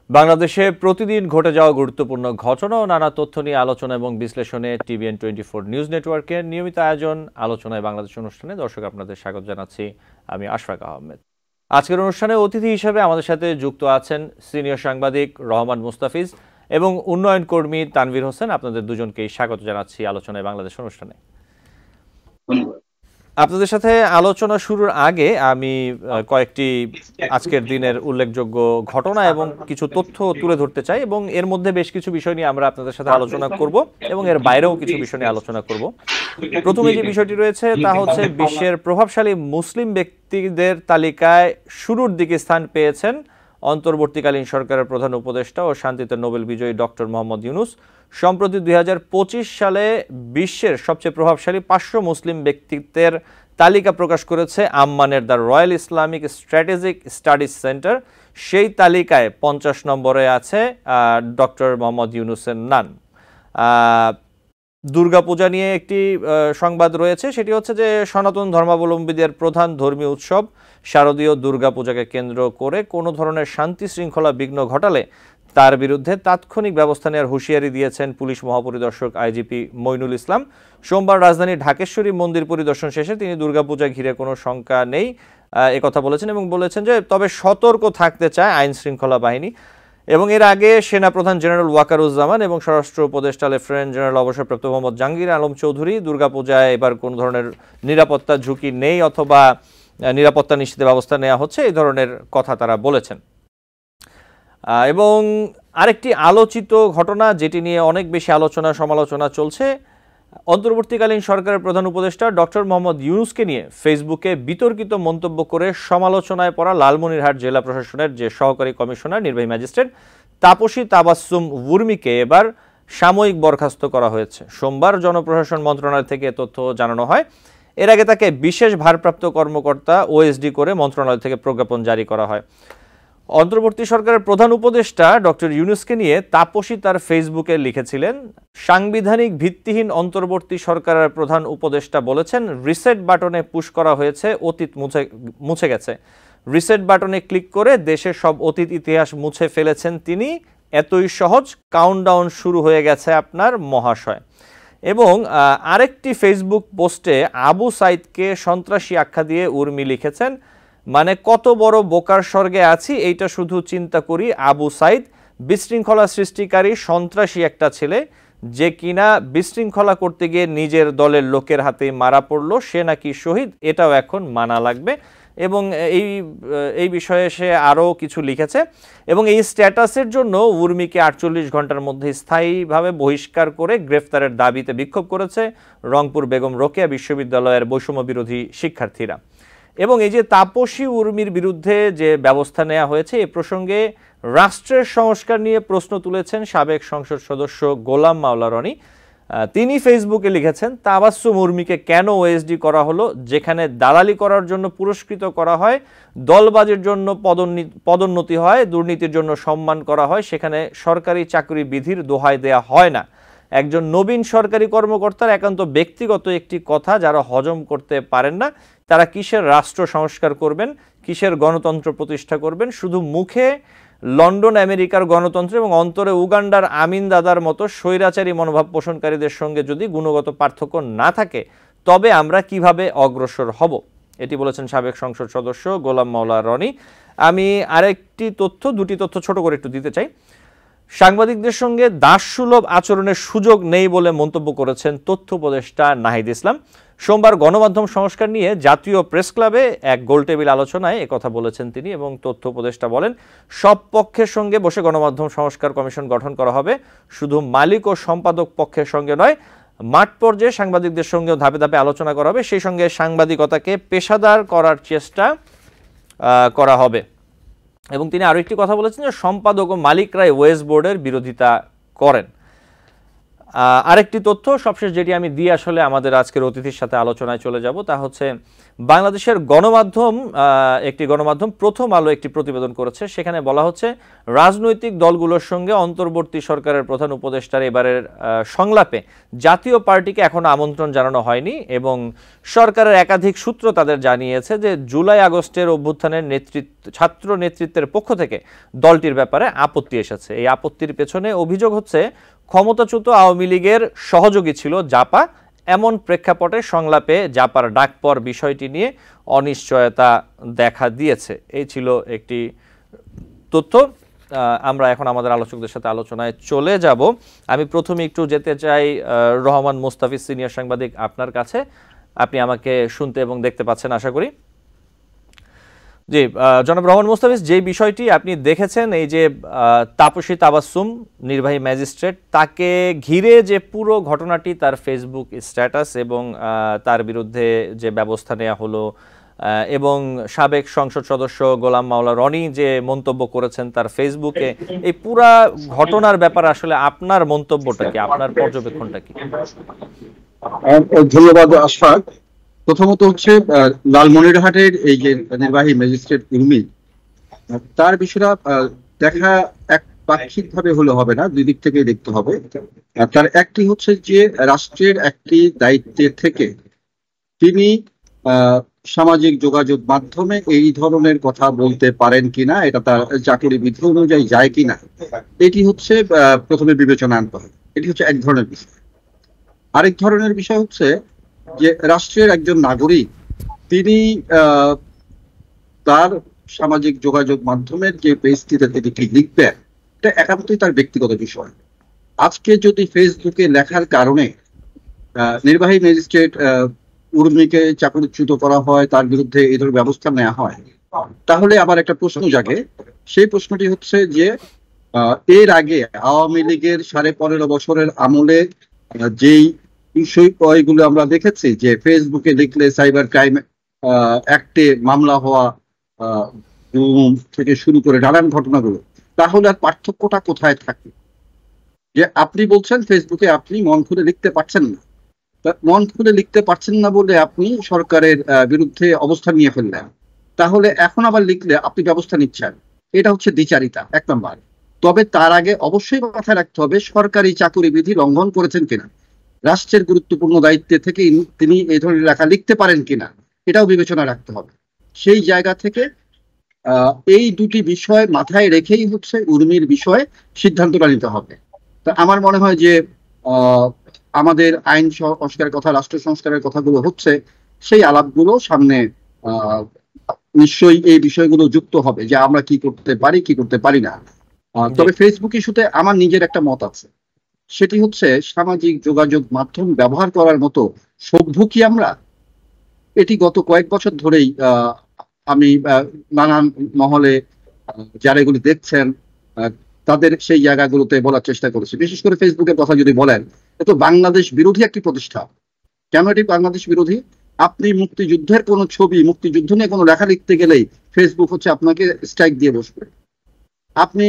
বাংলাদেশে প্রতিদিন ঘটে যাওয়া গুরুত্বপূর্ণ ঘটনা ও নানা তথ্য নিয়ে আলোচনা এবং বিশ্লেষণে TVN24 নিউজ নেটওয়ার্কের নিয়মিত আয়োজন আলোচনায় বাংলাদেশ অনুষ্ঠানে দর্শক আপনাদের স্বাগত জানাচ্ছি। আমি আশফাক আহমেদ। আজকের অনুষ্ঠানে অতিথি হিসেবে আমাদের সাথে যুক্ত আছেন সিনিয়র সাংবাদিক রহমান মুস্তাফিজ এবং উন্নয়ন কর্মী তানভীর হোসেন। আপনাদের দুজনকেই স্বাগত জানাচ্ছি আলোচনায় বাংলাদেশ অনুষ্ঠানে। আপনাদের সাথে আলোচনা শুরুর আগে আমি কয়েকটি আজকের দিনের উল্লেখযোগ্য ঘটনা এবং কিছু তথ্য তুলে ধরতে চাই এবং এর মধ্যে বেশ কিছু বিষয় নিয়ে আমরা আপনাদের সাথে আলোচনা করব এবং এর বাইরেও কিছু বিষয় নিয়ে আলোচনা করব। প্রথমে যে বিষয়টি রয়েছে তা হচ্ছে বিশ্বের প্রভাবশালী মুসলিম ব্যক্তিদের তালিকায় শুরুর দিকে স্থান পেয়েছেন অন্তর্বর্তীকালীন সরকারের প্রধান উপদেষ্টা ও শান্তিতে নোবেল বিজয়ী ডক্টর মোহাম্মদ ইউনূস। সম্প্রতি 2025 সালে বিশ্বের সবচেয়ে প্রভাবশালী 500 মুসলিম ব্যক্তিত্বের তালিকা প্রকাশ করেছে আম্মানের the Royal Islamic Strategic Studies Centre. সেই তালিকায় 50 নম্বরে আছে ডক্টর মোহাম্মদ ইউনূসের নাম। দুর্গাপূজা নিয়ে একটি সংবাদ রয়েছে, সেটি হচ্ছে যে সনাতন ধর্মাবলম্বীদের প্রধান ধর্মীয় উৎসব শারদীয় দুর্গাপূজাকে কেন্দ্র করে কোনো ধরনের শান্তি শৃঙ্খলা বিঘ্ন ঘটালে তার বিরুদ্ধে তাৎক্ষণিক ব্যবস্থা নেওয়ার হুঁশিয়ারি দিয়েছেন পুলিশ মহাপরিদর্শক আইজিপি মইনুল ইসলাম। সোমবার রাজধানীর ঢাকেশ্বরী মন্দির পরিদর্শন শেষে তিনি দুর্গাপূজা ঘিরে কোনো শঙ্কা নেই একথা বলেছেন এবং বলেছেন যে তবে সতর্ক থাকতে চায় আইন শৃঙ্খলা বাহিনী। এবং এর আগে সেনাপ্রধান জেনারেল ওয়াকারুজ্জামান এবং স্বরাষ্ট্র উপদেষ্টা লেফটেন্যান্ট জেনারেল অবসরপ্রাপ্ত মোহাম্মদ জাহাঙ্গীর আলম চৌধুরী দুর্গাপূজায় এবার কোনো ধরনের নিরাপত্তা ঝুঁকি নেই অথবা নিরাপত্তা নিশ্চিতের ব্যবস্থা নেওয়া হচ্ছে, এই ধরনের কথা তারা বলেছেন। এবং আরেকটি আলোচিত ঘটনা যেটি নিয়ে অনেক বেশি আলোচনা সমালোচনা চলছে, অন্তর্বর্তীকালীন সরকারের প্রধান উপদেষ্টা ডক্টর মোহাম্মদ ইউনূসকে নিয়ে ফেসবুকে বিতর্কিত মন্তব্য করে সমালোচনায় পড়া লালমনিরহাট জেলা প্রশাসনের যে সহকারী কমিশনার নির্বাহী ম্যাজিস্ট্রেট তাপসী তাবাসসুম উর্মিকে এবার সাময়িক বরখাস্ত করা হয়েছে। সোমবার জনপ্রশাসন মন্ত্রণালয় থেকে তথ্য জানানো হয়। এর আগে তাকে বিশেষ ভারপ্রাপ্ত কর্মকর্তা ওএসডি করে মন্ত্রণালয় থেকে প্রজ্ঞাপন জারি করা হয়। অন্তর্বর্তী সরকারের প্রধান উপদেষ্টা ডক্টর ইউনূসকে নিয়ে তাপসী তার ফেসবুকে লিখেছিলেন, সাংবিধানিক ভিত্তিহীন অন্তর্বর্তী সরকারের প্রধান উপদেষ্টা বলেছেন রিসেট বাটনে পুশ করা হয়েছে, অতীত মুছে গেছে। রিসেট বাটনে ক্লিক করে দেশের সব অতীত ইতিহাস মুছে ফেলেছেন তিনি, এতই সহজ, কাউন্টডাউন শুরু হয়ে গেছে আপনার মহাশয়। এবং আরেকটি ফেসবুক পোস্টে আবু সাইদকে সন্ত্রাসী আখ্যা দিয়ে উর্মি লিখেছেন, মানে কত বড় বোকার স্বর্গে আছি এইটা শুধু চিন্তা করি। আবু সাইদ বিশৃঙ্খলা সৃষ্টিকারী সন্ত্রাসী একটা ছেলে, যে কিনা বিশৃঙ্খলা করতে গিয়ে নিজের দলের লোকের হাতে মারা পড়ল, সে নাকি শহীদ, এটাও এখন মানা লাগবে। এবং এই বিষয়ে সে আরও কিছু লিখেছে এবং এই স্ট্যাটাসের জন্য উর্মিকে 48 ঘন্টার মধ্যে স্থায়ীভাবে বহিষ্কার করে গ্রেফতারের দাবিতে বিক্ষোভ করেছে রংপুর বেগম রোকেয়া বিশ্ববিদ্যালয়ের বৈষম্য বিরোধী শিক্ষার্থীরা। এবং এই যে তাপসী উর্মির বিরুদ্ধে যে ব্যবস্থা নেওয়া হয়েছে এ প্রসঙ্গে রাষ্ট্রের সংস্কার নিয়ে প্রশ্ন তুলেছেন সাবেক সংসদ সদস্য গোলাম মাওলা রনি। তিনি ফেসবুকে লিখেছেন, তাবাসসুম উর্মিকে কেন ওএসডি করা হলো, যেখানে দালালি করার জন্য পুরস্কৃত করা হয়, দলবাজের জন্য পদোন্নতি হয়, দুর্নীতির জন্য সম্মান করা হয়, সেখানে সরকারি চাকরি বিধির দোহাই দেয়া হয় না। একজন নবীন সরকারি কর্মকর্তার একান্ত ব্যক্তিগত একটি কথা যারা হজম করতে পারেন না, তারা কিসের রাষ্ট্র সংস্কার করবেন, কিসের গণতন্ত্র প্রতিষ্ঠা করবেন। শুধু মুখে লন্ডন আমেরিকার গণতন্ত্র এবং অন্তরে উগান্ডার আমিন দাদার মতো স্বৈরাচারী মনোভাব পোষণকারীদের সঙ্গে যদি গুণগত পার্থক্য না থাকে তবে আমরা কিভাবে অগ্রসর হব, এটি বলেছেন সাবেক সংসদ সদস্য গোলাম মাওলা রনি। আমি দুটি তথ্য ছোট করে একটু দিতে চাই। সাংবাদিকদের সঙ্গে দাসসুলভ আচরণের সুযোগ নেই বলে মন্তব্য করেছেন তথ্য উপদেষ্টা নাহিদ ইসলাম। সোমবার গণমাধ্যম সংস্কার নিয়ে জাতীয় প্রেস ক্লাবে এক গোলটেবিল আলোচনায় একথা বলেছেন তিনি এবং তথ্য উপদেষ্টা বলেন, সব পক্ষের সঙ্গে বসে গণমাধ্যম সংস্কার কমিশন গঠন করা হবে, শুধু মালিক ও সম্পাদক পক্ষের সঙ্গে নয়, মাঠ পর্যায়ে সাংবাদিকদের সঙ্গেও ধাপে ধাপে আলোচনা করা হবে, সেই সঙ্গে সাংবাদিকতাকে পেশাদার করার চেষ্টা করা হবে। এবং তিনি আরও একটি কথা বলেছেন যে সম্পাদক ও মালিকরাই ওয়েজ বোর্ডের বিরোধিতা করেন। আরেকটি তথ্য সবশেষ যেটি আমি দিয়ে আসলে আমাদের আজকের অতিথির সাথে আলোচনায় চলে যাব, তা হচ্ছে বাংলাদেশের গণমাধ্যম, একটি গণমাধ্যম প্রথম আলো একটি প্রতিবেদন করেছে। সেখানে বলা হচ্ছে রাজনৈতিক দলগুলোর সঙ্গে অন্তর্বর্তী সরকারের প্রধান উপদেষ্টার এবারের সংলাপে জাতীয় পার্টিকে এখনো আমন্ত্রণ জানানো হয়নি এবং সরকারের একাধিক সূত্র তাদের জানিয়েছে যে জুলাই আগস্টের অভ্যুত্থানের ছাত্র নেতৃত্বের পক্ষ থেকে দলটির ব্যাপারে আপত্তি এসেছে। এই আপত্তির পেছনে অভিযোগ হচ্ছে ক্ষমতাচ্যুত আওয়ামী লীগের সহযোগী ছিল জাপা। এমন প্রেক্ষাপটে সংলাপে জাপার ডাক পাওয়ার বিষয়টি নিয়ে অনিশ্চয়তা দেখা দিয়েছে। এই ছিল একটি তথ্য। আমরা এখন আমাদের আলোচকদের সাথে আলোচনায় চলে যাব। আমি প্রথমে একটু যেতে চাই রহমান মুস্তাফিজ, সিনিয়র সাংবাদিক, আপনার কাছে। আপনি আমাকে শুনতে এবং দেখতে পাচ্ছেন আশা করি। জি, জনাব রহমান মুস্তাফিজ, যে বিষয়টি আপনি দেখেছেন, এই যে তাপসী তাবাসসুম নির্বাহী ম্যাজিস্ট্রেট, তাকে ঘিরে যে পুরো ঘটনাটি, তার ফেসবুক স্ট্যাটাস এবং তার বিরুদ্ধে যে ব্যবস্থা নেওয়া হলো এবং সাবেক সংসদ সদস্য গোলাম মাওলা রনি যে মন্তব্য করেছেন তার ফেসবুকে, এই পুরা ঘটনার ব্যাপারে আসলে আপনার মন্তব্যটা কি, আপনার পর্যবেক্ষণটা কি? ধন্যবাদ আশফাক। প্রথমত হচ্ছে লালমনিরহাটের এই যে নির্বাহী ম্যাজিস্ট্রেট উর্মি, তার বিষয়টা দেখা এক পাক্ষিক ভাবে হলে হবে না, দুই দিক থেকে দেখতে হবে। তার একটি হচ্ছে যে রাষ্ট্রের একটি দায়িত্বের থেকে তিনি সামাজিক যোগাযোগ মাধ্যমে এই ধরনের কথা বলতে পারেন কিনা, এটা তার চাকরি বিধি অনুযায়ী যায় কিনা, এটি হচ্ছে প্রথমে বিবেচনা আনতে হবে। এটি হচ্ছে এক ধরনের বিষয়। আরেক ধরনের বিষয় হচ্ছে যে রাষ্ট্রের একজন নাগরিক তিনি তার সামাজিক যোগাযোগ মাধ্যমের যে পেজটিতে তিনি কি লিখবেন, এটা একান্তই তার ব্যক্তিগত বিষয়। আজকে যদি ফেসবুকে লেখার কারণে নির্বাহী ম্যাজিস্ট্রেট উর্মিকে চাকরিচ্যুত করা হয়, তার বিরুদ্ধে এই ধরনের ব্যবস্থা নেওয়া হয়, তাহলে আবার একটা প্রশ্ন জাগে। সেই প্রশ্নটি হচ্ছে যে এর আগে আওয়ামী লীগের 15.5 বছরের আমলে যেই বিষয়গুলো আমরা দেখেছি, যে ফেসবুকে লিখলে সাইবার ক্রাইম অ্যাক্টে মামলা হওয়া থেকে শুরু করে নানান ঘটনাগুলো, তাহলে আর পার্থক্যটা কোথায় থাকে? যে আপনি বলছেন ফেসবুকে আপনি মন খুলে লিখতে পারছেন না, মন খুলে লিখতে পারছেন না বলে আপনি সরকারের বিরুদ্ধে অবস্থান নিয়ে ফেললেন, তাহলে এখন আবার লিখলে আপনি ব্যবস্থা নিচ্ছেন, এটা হচ্ছে দ্বিচারিতা এক নম্বর। তবে তার আগে অবশ্যই মাথায় রাখতে হবে সরকারি চাকরি বিধি লঙ্ঘন করেছেন কিনা, রাষ্ট্রের গুরুত্বপূর্ণ দায়িত্বে থেকে তিনি এই ধরনের লেখা লিখতে পারেন কিনা, এটাও বিবেচনা রাখতে হবে। সেই জায়গা থেকে এই দুটি বিষয় মাথায় রেখেই হচ্ছে উর্মির বিষয়ে সিদ্ধান্তটা নিতে হবে। তা আমার মনে হয় যে আমাদের আইন সংস্কারের কথা, রাষ্ট্র সংস্কারের কথাগুলো হচ্ছে, সেই আলাপগুলো সামনে নিশ্চয়ই এই বিষয়গুলো যুক্ত হবে যে আমরা কি করতে পারি কি করতে পারি না। তবে ফেসবুক ইস্যুতে আমার নিজের একটা মত আছে, সেটি হচ্ছে সামাজিক যোগাযোগ মাধ্যম ব্যবহার করার মতো সভ্য কি আমরা? এটি গত কয়েক বছর ধরেই আমি নানান মহলে যারা এগুলি দেখছেন তাদের সেই জায়গাগুলোতে বলার চেষ্টা করেছি। বিশেষ করে ফেসবুকের কথা যদি বলেন, তো বাংলাদেশ বিরোধী একটি প্রতিষ্ঠান। কেন এটি বাংলাদেশ বিরোধী? আপনি মুক্তিযুদ্ধের কোনো ছবি, মুক্তিযুদ্ধ নিয়ে কোনো লেখা লিখতে গেলেই ফেসবুক হচ্ছে আপনাকে স্ট্রাইক দিয়ে বসবে। আপনি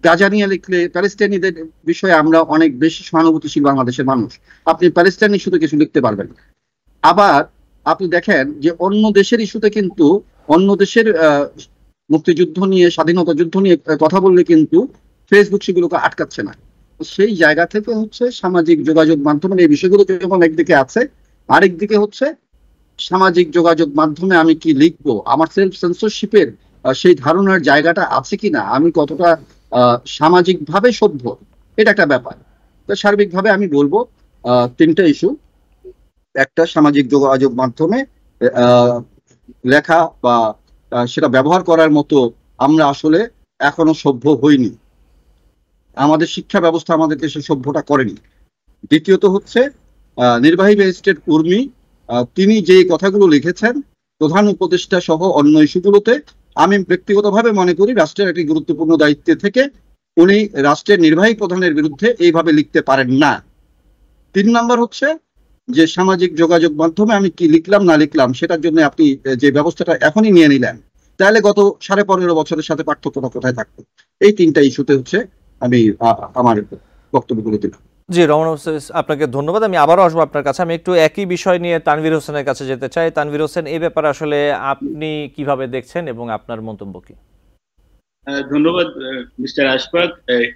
গাজা নিয়ে লিখলে, প্যালেস্টাইনিদের বিষয়ে আমরা অনেক বেশি সহানুভূতিশীল বাংলাদেশের মানুষ, আপনি প্যালেস্টাইন ইস্যুতে কিছু লিখতে পারবেন। আবার আপনি দেখেন যে অন্য দেশের ইস্যুতে কিন্তু, অন্য দেশের মুক্তিযুদ্ধ নিয়ে, স্বাধীনতা যুদ্ধ নিয়ে কথা বললে কিন্তু ফেসবুক সেগুলোকে আটকাচ্ছে না। সেই জায়গা থেকে হচ্ছে সামাজিক যোগাযোগ মাধ্যমের এই বিষয়গুলো যখন একদিকে আছে, আরেকদিকে হচ্ছে সামাজিক যোগাযোগ মাধ্যমে আমি কি লিখবো, আমার সেলফ সেন্সরশিপের সেই ধারণার জায়গাটা আছে কিনা, আমি কতটা সামাজিক ভাবে সভ্য, এটা একটা ব্যাপার। তো সার্বিকভাবে আমি বলবো তিনটা ইস্যু। একটা, সামাজিক যোগাযোগ মাধ্যমে লেখা বা সেটা ব্যবহার করার মতো আমরা আসলে এখনো সভ্য হইনি, আমাদের শিক্ষা ব্যবস্থা আমাদেরকে সে সভ্যটা করেনি। দ্বিতীয়ত হচ্ছে নির্বাহী ম্যাজিস্ট্রেট উর্মি তিনি যে কথাগুলো লিখেছেন প্রধান উপদেষ্টা সহ অন্য ইস্যুগুলোতে, আমি ব্যক্তিগতভাবে মনে করি রাষ্ট্রের একটি গুরুত্বপূর্ণ দায়িত্বে থেকে উনি রাষ্ট্রের নির্বাহী প্রধানের বিরুদ্ধে এইভাবে লিখতে পারেন না। 3 নম্বর হচ্ছে যে সামাজিক যোগাযোগ মাধ্যমে আমি কি লিখলাম না লিখলাম সেটার জন্য আপনি যে ব্যবস্থাটা এখনই নিয়ে নিলেন, তাহলে গত 15.5 বছরের সাথে পার্থক্যটা কোথায় থাকতো? এই 3টা ইস্যুতে হচ্ছে আমি আমার বক্তব্যগুলো দিলাম। জি, রহমান হোসেন, আপনাকে ধন্যবাদ। আমি আবারও আসবো আপনার কাছে। আমি একটু একই বিষয় নিয়ে তানভীর হোসেনের কাছে যেতে চাই। তানভীর হোসেন, এই ব্যাপারে আসলে আপনি কিভাবে দেখছেন এবং আপনার মন্তব্য কি? ধন্যবাদ মিস্টার আশফাক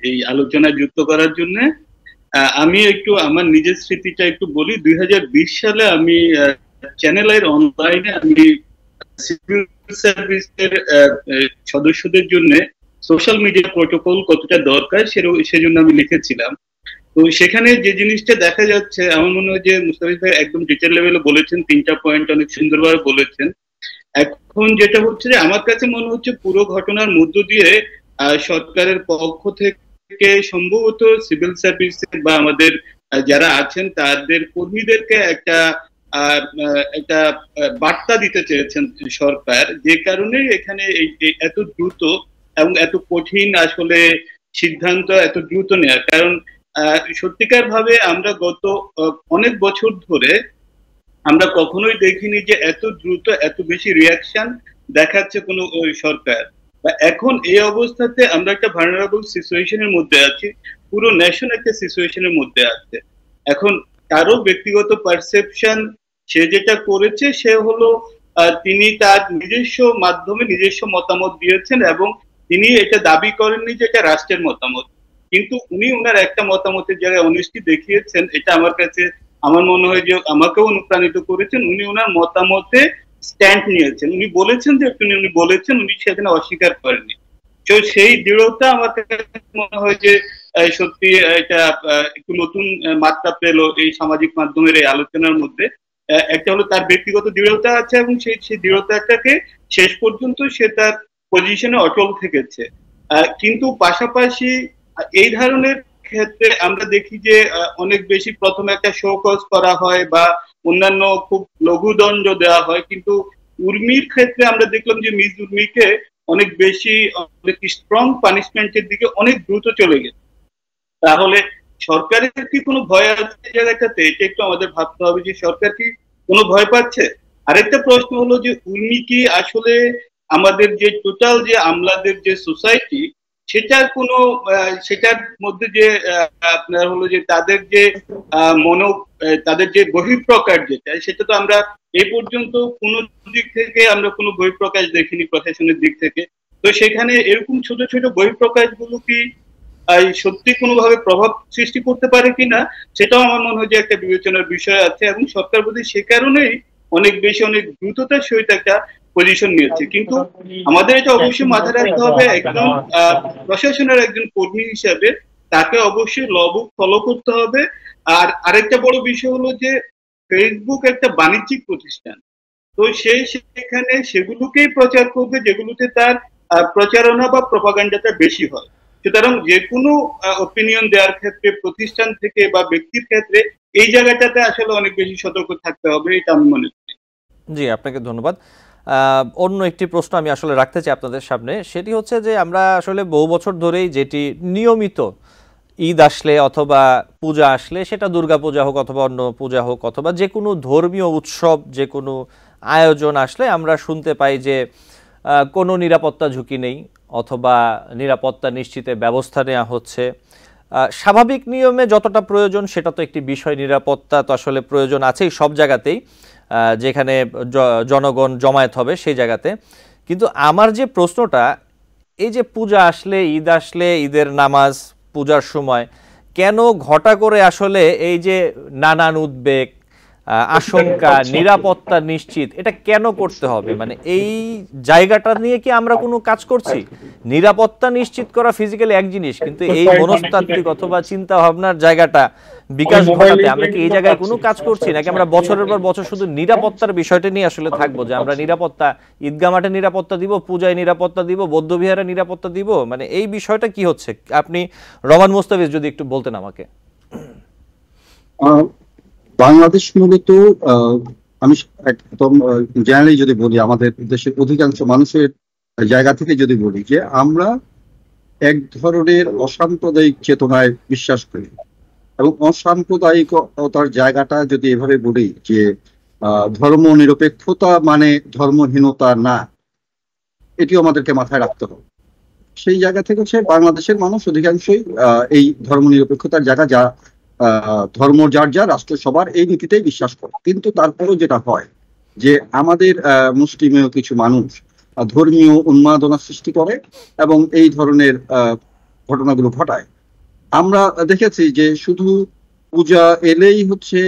এই আলোচনায় যুক্ত করার জন্য। আমি একটু আমার নিজের স্মৃতিটা একটু বলি। 2020 সালে আমি চ্যানেল আইর অনলাইনে আমি সিভিল সার্ভিসের সদস্যদের জন্য সোশ্যাল মিডিয়া প্রোটোকল কতটা দরকার সেজন্য আমি লিখেছিলাম। তো সেখানে যে জিনিসটা দেখা যাচ্ছে, আমার মনে হয় যে মুস্তাফিজ ভাই একদম ডিটেল লেভেলে বলেছেন, 3টা পয়েন্ট অনেক সুন্দরভাবে বলেছেন। এখন যেটা হচ্ছে যে আমার কাছে মনে হচ্ছে পুরো ঘটনার মধ্য দিয়ে সরকারের পক্ষ থেকে সম্ভবত সিভিল সার্ভিসের বা আমাদের যারা আছেন তাদের কর্মীদেরকে একটা বার্তা দিতে চেয়েছেন সরকার, যে কারণে এখানে এত দ্রুত এবং এত কঠিন আসলে সিদ্ধান্ত এত দ্রুত নেওয়া। কারণ সত্যিকার ভাবে আমরা গত অনেক বছর ধরে আমরা কখনোই দেখিনি যে এত দ্রুত এত বেশি রিয়াকশন দেখাচ্ছে কোনো সরকার। এখন এই অবস্থাতে আমরা একটা ভালনারেবল সিচুয়েশনের মধ্যে আছি, পুরো নেশন একটা সিচুয়েশনের মধ্যে আছে। এখন কারো ব্যক্তিগত পারসেপশন, সে যেটা করেছে সে হলো তিনি তার নিজস্ব মাধ্যমে নিজস্ব মতামত দিয়েছেন এবং তিনি এটা দাবি করেননি যে এটা রাষ্ট্রের মতামত, কিন্তু উনি ওনার একটা মতামতের জায়গায় অনেস্টি দেখিয়েছেন। এটা আমার কাছে আমার মনে হয় যে আমাকেও অনুপ্রাণিত করেছেন। উনি ওনার মতামতে স্ট্যান্ড নিয়েছেন, উনি বলেছেন যে উনি বলেছেন, উনি সেখানে অস্বীকার করেননি। তো সেই দৃঢ়তা আমার কাছে মনে হয় যে সত্যি এটা একটু নতুন মাত্রা পেল এই সামাজিক মাধ্যমের এই আলোচনার মধ্যে। একটা হলো তার ব্যক্তিগত দৃঢ়তা আছে এবং সেই দৃঢ়তাটাকে শেষ পর্যন্ত সে তার পজিশনে অটল থেকেছে। কিন্তু পাশাপাশি এই ধরনের ক্ষেত্রে আমরা দেখি যে অনেক বেশি প্রথমে একটা শোকজ করা হয় বা অন্যান্য খুব লঘুদণ্ড দেওয়া হয়, কিন্তু উর্মির ক্ষেত্রে আমরা দেখলাম যে মিস উর্মিকে অনেক বেশি অনেক স্ট্রং পানিশমেন্টের দিকে অনেক দ্রুত চলে গেছে। তাহলে সরকারের কি কোনো ভয় আছে জায়গাটাতে? এটা একটু আমাদের ভাবতে হবে যে সরকার কি কোনো ভয় পাচ্ছে। আরেকটা প্রশ্ন হলো যে উর্মি কি আসলে আমাদের যে টোটাল যে আমলাদের যে সোসাইটি সেটার কোনো সেটার মধ্যে যে আপনার হলো যে তাদের যে তাদের যে বহিঃপ্রকাশ যেটা, সেটা তো আমরা এই পর্যন্ত কোনো দিক থেকে আমরা কোনো বহিঃপ্রকাশ দেখিনি প্রশাসনের দিক থেকে। তো সেখানে এরকম ছোট ছোট বহিঃপ্রকাশ গুলো কি সত্যি কোনোভাবে প্রভাব সৃষ্টি করতে পারে কিনা, সেটাও আমার মনে হয় যে একটা বিবেচনার বিষয় আছে। এবং সরকার বোধহয় সে কারণেই অনেক বেশি অনেক দ্রুততার সহিত একটা পজিশন নিয়েছে। কিন্তু আমাদের এটা অবশ্যই মাথায় রাখতে হবে, একজন প্রশাসনের একজন কর্মী হিসেবে তাকে অবশ্যই ল বুক ফলো করতে হবে। আর আরেকটা বড় বিষয় হলো যে ফেসবুক একটা বাণিজ্যিক প্রতিষ্ঠান, তো সেখানে সেগুলোকেই প্রচার করবে যেগুলোতে তার প্রচারণা বা প্রপাগান্ডাটা বেশি হয়। সুতরাং যে কোনো অপিনিয়ন দেওয়ার ক্ষেত্রে প্রতিষ্ঠান থেকে বা ব্যক্তির ক্ষেত্রে এই জায়গাটাতে আসলে অনেক বেশি সতর্ক থাকতে হবে, এটা আমি মনে করি। জি, আপনাকে ধন্যবাদ। অন্য একটি প্রশ্ন আমি আসলে রাখতে চাই আপনাদের সামনে, সেটি হচ্ছে যে আমরা আসলে বহু বছর ধরেই যেটি নিয়মিত ঈদ আসলে অথবা পূজা আসলে, সেটা দুর্গা পূজা হোক অথবা অন্য পূজা হোক অথবা যে কোনো ধর্মীয় উৎসব যে কোনো আয়োজন আসলে আমরা শুনতে পাই যে কোনো নিরাপত্তা ঝুঁকি নেই অথবা নিরাপত্তা নিশ্চিতে ব্যবস্থা নেওয়া হচ্ছে। স্বাভাবিক নিয়মে যতটা প্রয়োজন সেটা তো একটি বিষয়, নিরাপত্তা তো আসলে প্রয়োজন আছেই সব জায়গাতেই যেখানে জনগণ জমায়েত হবে সেই জায়গাতে। কিন্তু আমার যে প্রশ্নটা, এই যে পূজা আসলে ঈদ আসলে ঈদের নামাজ পূজার সময় কেন ঘটা করে আসলে এই যে নানান উদ্বেগ আশঙ্কা নিরাপত্তা নিশ্চিত এটা কেন করতে হবে? মানে এই জায়গাটা নিয়ে কি আমরা কোনো কাজ করছি? নিরাপত্তা নিশ্চিত করা ফিজিক্যালি এক জিনিস, কিন্তু এই মনস্তাত্ত্বিক অথবা চিন্তা ভাবনার জায়গাটা বিকাশ ঘটাতে আমরা কি এই জায়গায় কোনো কাজ করছি, নাকি আমরা বছরের পর বছর শুধু নিরাপত্তার বিষয়টা নিয়ে আসলে থাকবো যে আমরা নিরাপত্তা, ঈদগাহ মাঠে নিরাপত্তা দিব, পূজায় নিরাপত্তা দিব, বৌদ্ধবিহারে নিরাপত্তা দিব? মানে এই বিষয়টা কি হচ্ছে? আপনি রহমান মুস্তাফিজ যদি একটু বলতেন আমাকে। বাংলাদেশ মূলত আমি একদম জেনারেলি যদি বলি, আমাদের দেশের অধিকাংশ মানুষের জায়গা থেকে যদি বলি যে আমরা এক ধরনের অসাম্প্রদায়িক চেতনায় বিশ্বাস করি, এবং অসাম্প্রদায়িকতার জায়গাটা যদি এভাবে বলি যে ধর্ম নিরপেক্ষতা মানে ধর্মহীনতা না, এটিও আমাদেরকে মাথায় রাখতে হবে। সেই জায়গা থেকে হচ্ছে বাংলাদেশের মানুষ অধিকাংশই এই ধর্ম নিরপেক্ষতার জায়গা যা ধর্ম যার যা, রাষ্ট্র সবার, এই নীতিতেই বিশ্বাস করে। কিন্তু তারপরেও যেটা হয় যে আমাদের মুসলিমেও কিছু মানুষ ধর্মীয় উন্মাদনা সৃষ্টি করে এবং এই ধরনের ঘটনাগুলো ঘটায়। আমরা দেখেছি যে শুধু পূজা এলেই হচ্ছে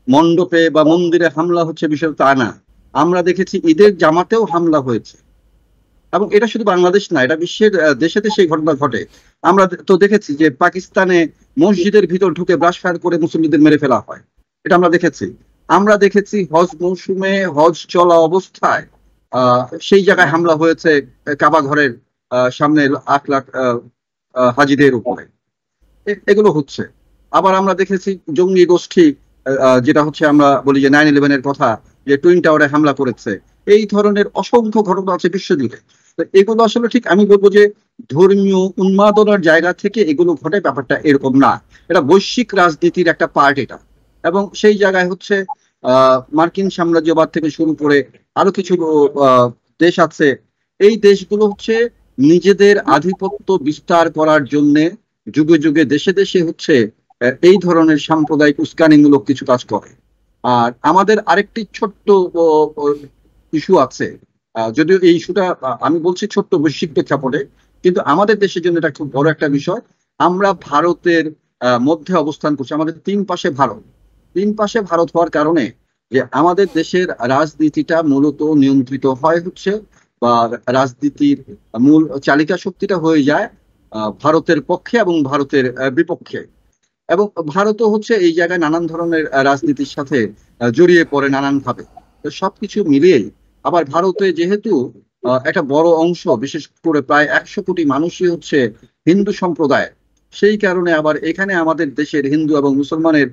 মণ্ডপে বা মন্দিরে হামলা হচ্ছে, বিষয়টা তা না। আমরা দেখেছি ঈদের জামাতেও হামলা হয়েছে, এবং এটা শুধু বাংলাদেশ না, এটা বিশ্বের দেশে দেশে এই ঘটনা ঘটে। আমরা তো দেখেছি যে পাকিস্তানে মসজিদের ভিতর ঢুকে ব্রাশ ফায়ার করে মুসল্লিদের মেরে ফেলা হয়, এটা আমরা দেখেছি। আমরা দেখেছি হজ মৌসুমে হজ চলা অবস্থায় সেই জায়গায় হামলা হয়েছে কাবা ঘরের সামনে 8 লাখ হাজিদের উপরে। এগুলো হচ্ছে। আবার আমরা দেখেছি জঙ্গি গোষ্ঠী, যেটা হচ্ছে আমরা বলি যে 9/11-এর কথা, যে টুইন টাওয়ারে হামলা করেছে। এই ধরনের অসংখ্য ঘটনা আছে বিশ্বজুড়ে। তো এগুলো আসলে ঠিক আমি বলবো যে ধর্মীয় উন্মাদনার জায়গা থেকে এগুলো ঘটে, ব্যাপারটা এরকম না। এটা বৈশ্বিক রাজনীতির একটা পার্ট এটা। এবং সেই জায়গায় হচ্ছে মার্কিন সাম্রাজ্যবাদ থেকে শুরু করে আরো কিছু দেশ আছে। এই দেশগুলো হচ্ছে নিজেদের আধিপত্য বিস্তার করার জন্য যুগে যুগে দেশে দেশে হচ্ছে এই ধরনের সাম্প্রদায়িক উস্কানিমূলক কিছু কাজ করে। আর আমাদের আরেকটি ছোট্ট ইস্যু আছে, যদিও এই ইস্যুটা আমি বলছি ছোট্ট বৈশ্বিক প্রেক্ষাপটে, কিন্তু আমাদের দেশের জন্য এটা খুব বড় একটা বিষয়। আমরা ভারতের মধ্যে অবস্থান করছি, আমাদের তিন পাশে ভারত হওয়ার কারণে যে আমাদের দেশের রাজনীতিটা মূলত নিয়ন্ত্রিত হয় হচ্ছে, বা রাজনীতির মূল চালিকা শক্তিটা হয়ে যায় ভারতের পক্ষে এবং ভারতের বিপক্ষে। এবং ভারতও হচ্ছে এই জায়গায় নানান ধরনের রাজনীতির সাথে জড়িয়ে পড়ে নানান ভাবে। তো সবকিছু মিলিয়েই আবার ভারতে যেহেতু একটা বড় অংশ, বিশেষ করে প্রায় 100 কোটি মানুষই হচ্ছে হিন্দু সম্প্রদায়, সেই কারণে আবার এখানে আমাদের দেশের হিন্দু এবং মুসলমানের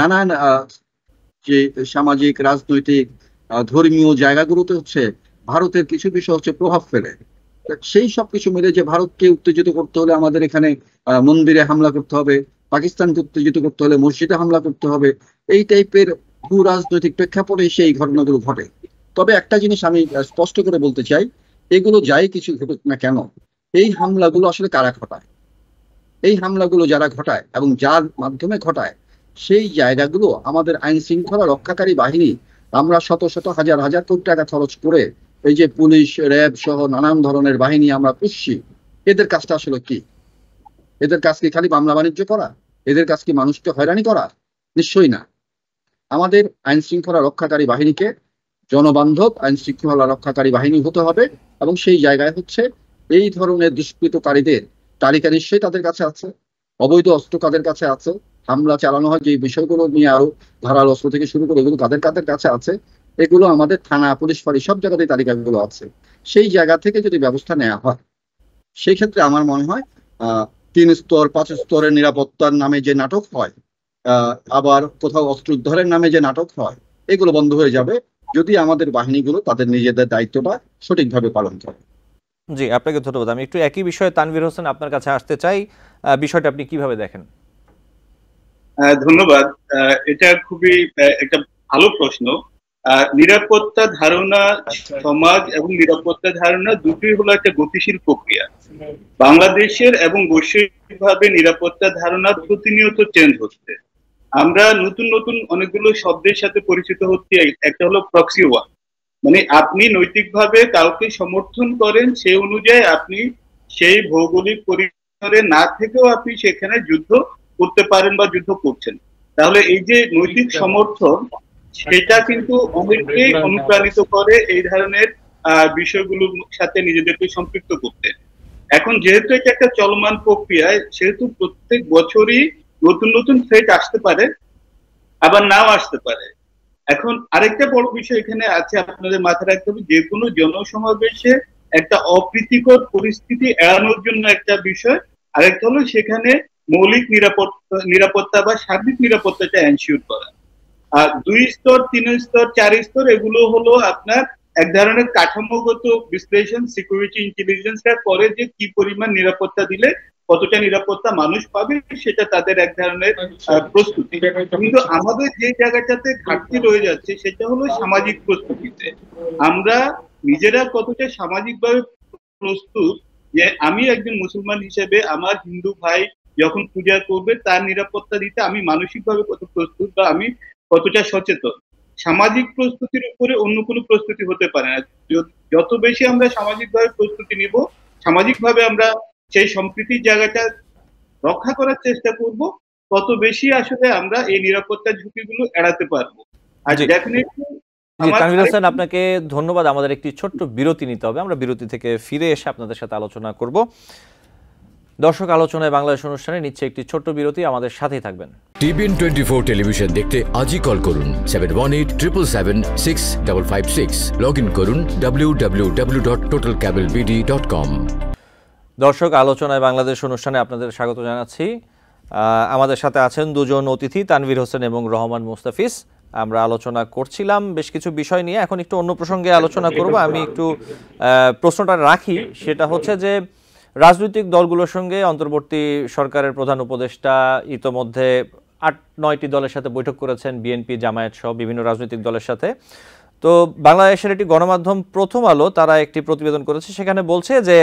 নানান যে সামাজিক, রাজনৈতিক, ধর্মীয় জায়গাগুলোতে হচ্ছে ভারতের কিছু বিষয় হচ্ছে প্রভাব ফেলে। সেই সব কিছু মিলে যে ভারতকে উত্তেজিত করতে হলে আমাদের এখানে মন্দিরে হামলা করতে হবে, পাকিস্তানকে উত্তেজিত করতে হলে মসজিদে হামলা করতে হবে, এই টাইপের ভূ রাজনৈতিক প্রেক্ষাপটে সেই ঘটনাগুলো ঘটে। তবে একটা জিনিস আমি স্পষ্ট করে বলতে চাই, এগুলো যাই কিছু ঘটুক না কেন, এই হামলাগুলো আসলে কারা ঘটায়? এই হামলাগুলো যারা ঘটায় এবং যার মাধ্যমে ঘটায়, সেই জায়গাগুলো আমাদের আইন শৃঙ্খলা রক্ষাকারী বাহিনী, আমরা শত শত হাজার হাজার কোটি টাকা খরচ করে এই যে পুলিশ, র্যাব সহ নানান ধরনের বাহিনী আমরা পুষছি, এদের কাজটা আসলে কি? এদের কাজ কি খালি মামলা বাণিজ্য করা? এদের কাজ কি মানুষকে হয়রানি করা? নিশ্চয়ই না। আমাদের আইন শৃঙ্খলা রক্ষাকারী বাহিনীকে জনবান্ধব আইন শৃঙ্খলা রক্ষাকারী বাহিনী হতে হবে, এবং সেই জায়গায় হচ্ছে এই ধরনের দুষ্কৃতকারীদের তালিকা নিশ্চয়ই তাদের কাছে আছে, অবৈধ অস্ত্র কাদের কাছে আছে, হামলা চালানো হয় যে বিষয়গুলো নিয়ে আরো ধারালো অস্ত্র থেকে শুরু করে এগুলো কাদের কাদের কাছে আছে, এগুলো আমাদের থানা, পুলিশ ফাঁড়ি সব জায়গাতেই তালিকাগুলো আছে। সেই জায়গা থেকে যদি ব্যবস্থা নেওয়া হয়, সেই ক্ষেত্রে আমার মনে হয় 3 স্তর 5 স্তরের নিরাপত্তার নামে যে নাটক হয়, আবার কোথাও অস্ত্র উদ্ধারের নামে যে নাটক হয়, এগুলো বন্ধ হয়ে যাবে যদি আমাদের বাহিনীগুলো তাদের নিজেদের দায়িত্বটা সঠিকভাবে পালন করে। জি, আপনাকে ধন্যবাদ। আমি একটু একই বিষয়ে তানভীর হোসেন আপনার কাছে আসতে চাই, বিষয়টা আপনি কিভাবে দেখেন? ধন্যবাদ। এটা খুবই একটা ভালো প্রশ্ন। নিরাপত্তা ধারণা, সমাজ এবং নিরাপত্তা ধারণা দুটোই হলো একটা গতিশীল প্রক্রিয়া। বাংলাদেশের এবং বৈশ্বিকভাবে নিরাপত্তা ধারণা প্রতিনিয়ত চেঞ্জ হচ্ছে। আমরা নতুন নতুন অনেকগুলো শব্দের সাথে পরিচিত হচ্ছি। একটা হলো প্রক্সি ওয়ার, মানে আপনি নৈতিকভাবে কাউকে সমর্থন করেন, সেই অনুযায়ী আপনি সেই ভৌগোলিক পরিসরে না থেকেও আপনি সেখানে যুদ্ধ করতে পারেন বা যুদ্ধ করছেন। তাহলে এই যে নৈতিক সমর্থন, সেটা কিন্তু অনেককেই অনুপ্রাণিত করে এই ধরনের বিষয়গুলোর সাথে নিজেদেরকে সম্পৃক্ত করতে। এখন যেহেতু এটা একটা চলমান প্রক্রিয়া, সেহেতু প্রত্যেক বছরই নতুন নতুন থ্রেট আসতে পারে, আবার নাও আসতে পারে। এখন আরেকটা বড় বিষয় এখানে আছে, আপনাদের মাথায় রাখতে হবে, যে কোনো জনসমাবেশে একটা অপ্রীতিকর পরিস্থিতি এড়ানোর জন্য একটা বিষয়, আরেকটা হলো সেখানে মৌলিক নিরাপত্তা বা সার্বিক নিরাপত্তাটা এনশিওর করা। আর 2 স্তর, 3 স্তর, 4 স্তর, এগুলো হলো আপনার এক ধরনের কাঠামোগত বিশ্লেষণ, সিকিউরিটি ইন্টেলিজেন্সরা করে যে কি পরিমাণ নিরাপত্তা দিলে কতটা নিরাপত্তা মানুষ পাবে, সেটা তাদের এক ধরনের প্রস্তুতি। কিন্তু আমাদের যে জায়গাটাতে ঘাটতি রয়ে যাচ্ছে সেটা হলো সামাজিক প্রস্তুতিতে। আমরা নিজেরা কতটা সামাজিকভাবে প্রস্তুত, যে আমি একজন মুসলমান হিসেবে আমার হিন্দু ভাই যখন পূজা করবে তার নিরাপত্তা দিতে আমি মানসিকভাবে কত প্রস্তুত বা আমি কতটা সচেতন। সামাজিক প্রস্তুতির উপরে অন্য কোনো প্রস্তুতি হতে পারে না। যত বেশি আমরা সামাজিকভাবে প্রস্তুতি নিব, সামাজিকভাবে আমরা সেই সম্প্রীতির জায়গাটা রক্ষা করার চেষ্টা করব, তত বেশি আসলে আমরা এই নিরাপত্তার ঝুঁকিগুলো এড়াতে পারবো। আর ডেফিনেটলি তানভীর হোসেন, আপনাকে ধন্যবাদ। আমাদের একটি ছোট্ট বিরতি নিতে হবে, আমরা বিরতি থেকে ফিরে এসে আপনাদের সাথে আলোচনা করব। দর্শক, আলোচনায় বাংলাদেশ অনুষ্ঠানে নিচ্ছে একটি ছোট্ট বিরতি, আমাদের সাথেই থাকবেন। TBN 24 টেলিভিশন দেখতে আজই কল করুন 7187776556। লগ ইন করুন www.totalcablebd.com। দর্শক, আলোচনায় বাংলাদেশ অনুষ্ঠানে আপনাদের স্বাগত জানাচ্ছি। আমাদের সাথে আছেন দুজন অতিথি, তানভীর হোসেন এবং রহমান মুস্তাফিজ। আমরা আলোচনা করছিলাম বেশ কিছু বিষয় নিয়ে, এখন একটু অন্য প্রসঙ্গে আলোচনা করব। আমি একটু প্রশ্নটা রাখি, সেটা হচ্ছে যে রাজনৈতিক দলগুলোর সঙ্গে অন্তর্বর্তী সরকারের প্রধান উপদেষ্টা ইতোমধ্যে ৮-৯টি দলের সাথে বৈঠক করেছেন, বিএনপি, জামায়াত সহ বিভিন্ন রাজনৈতিক দলের সাথে। তো বাংলাদেশের একটি গণমাধ্যম প্রথম আলো, তারা একটি প্রতিবেদন করেছে, সেখানে বলছে যে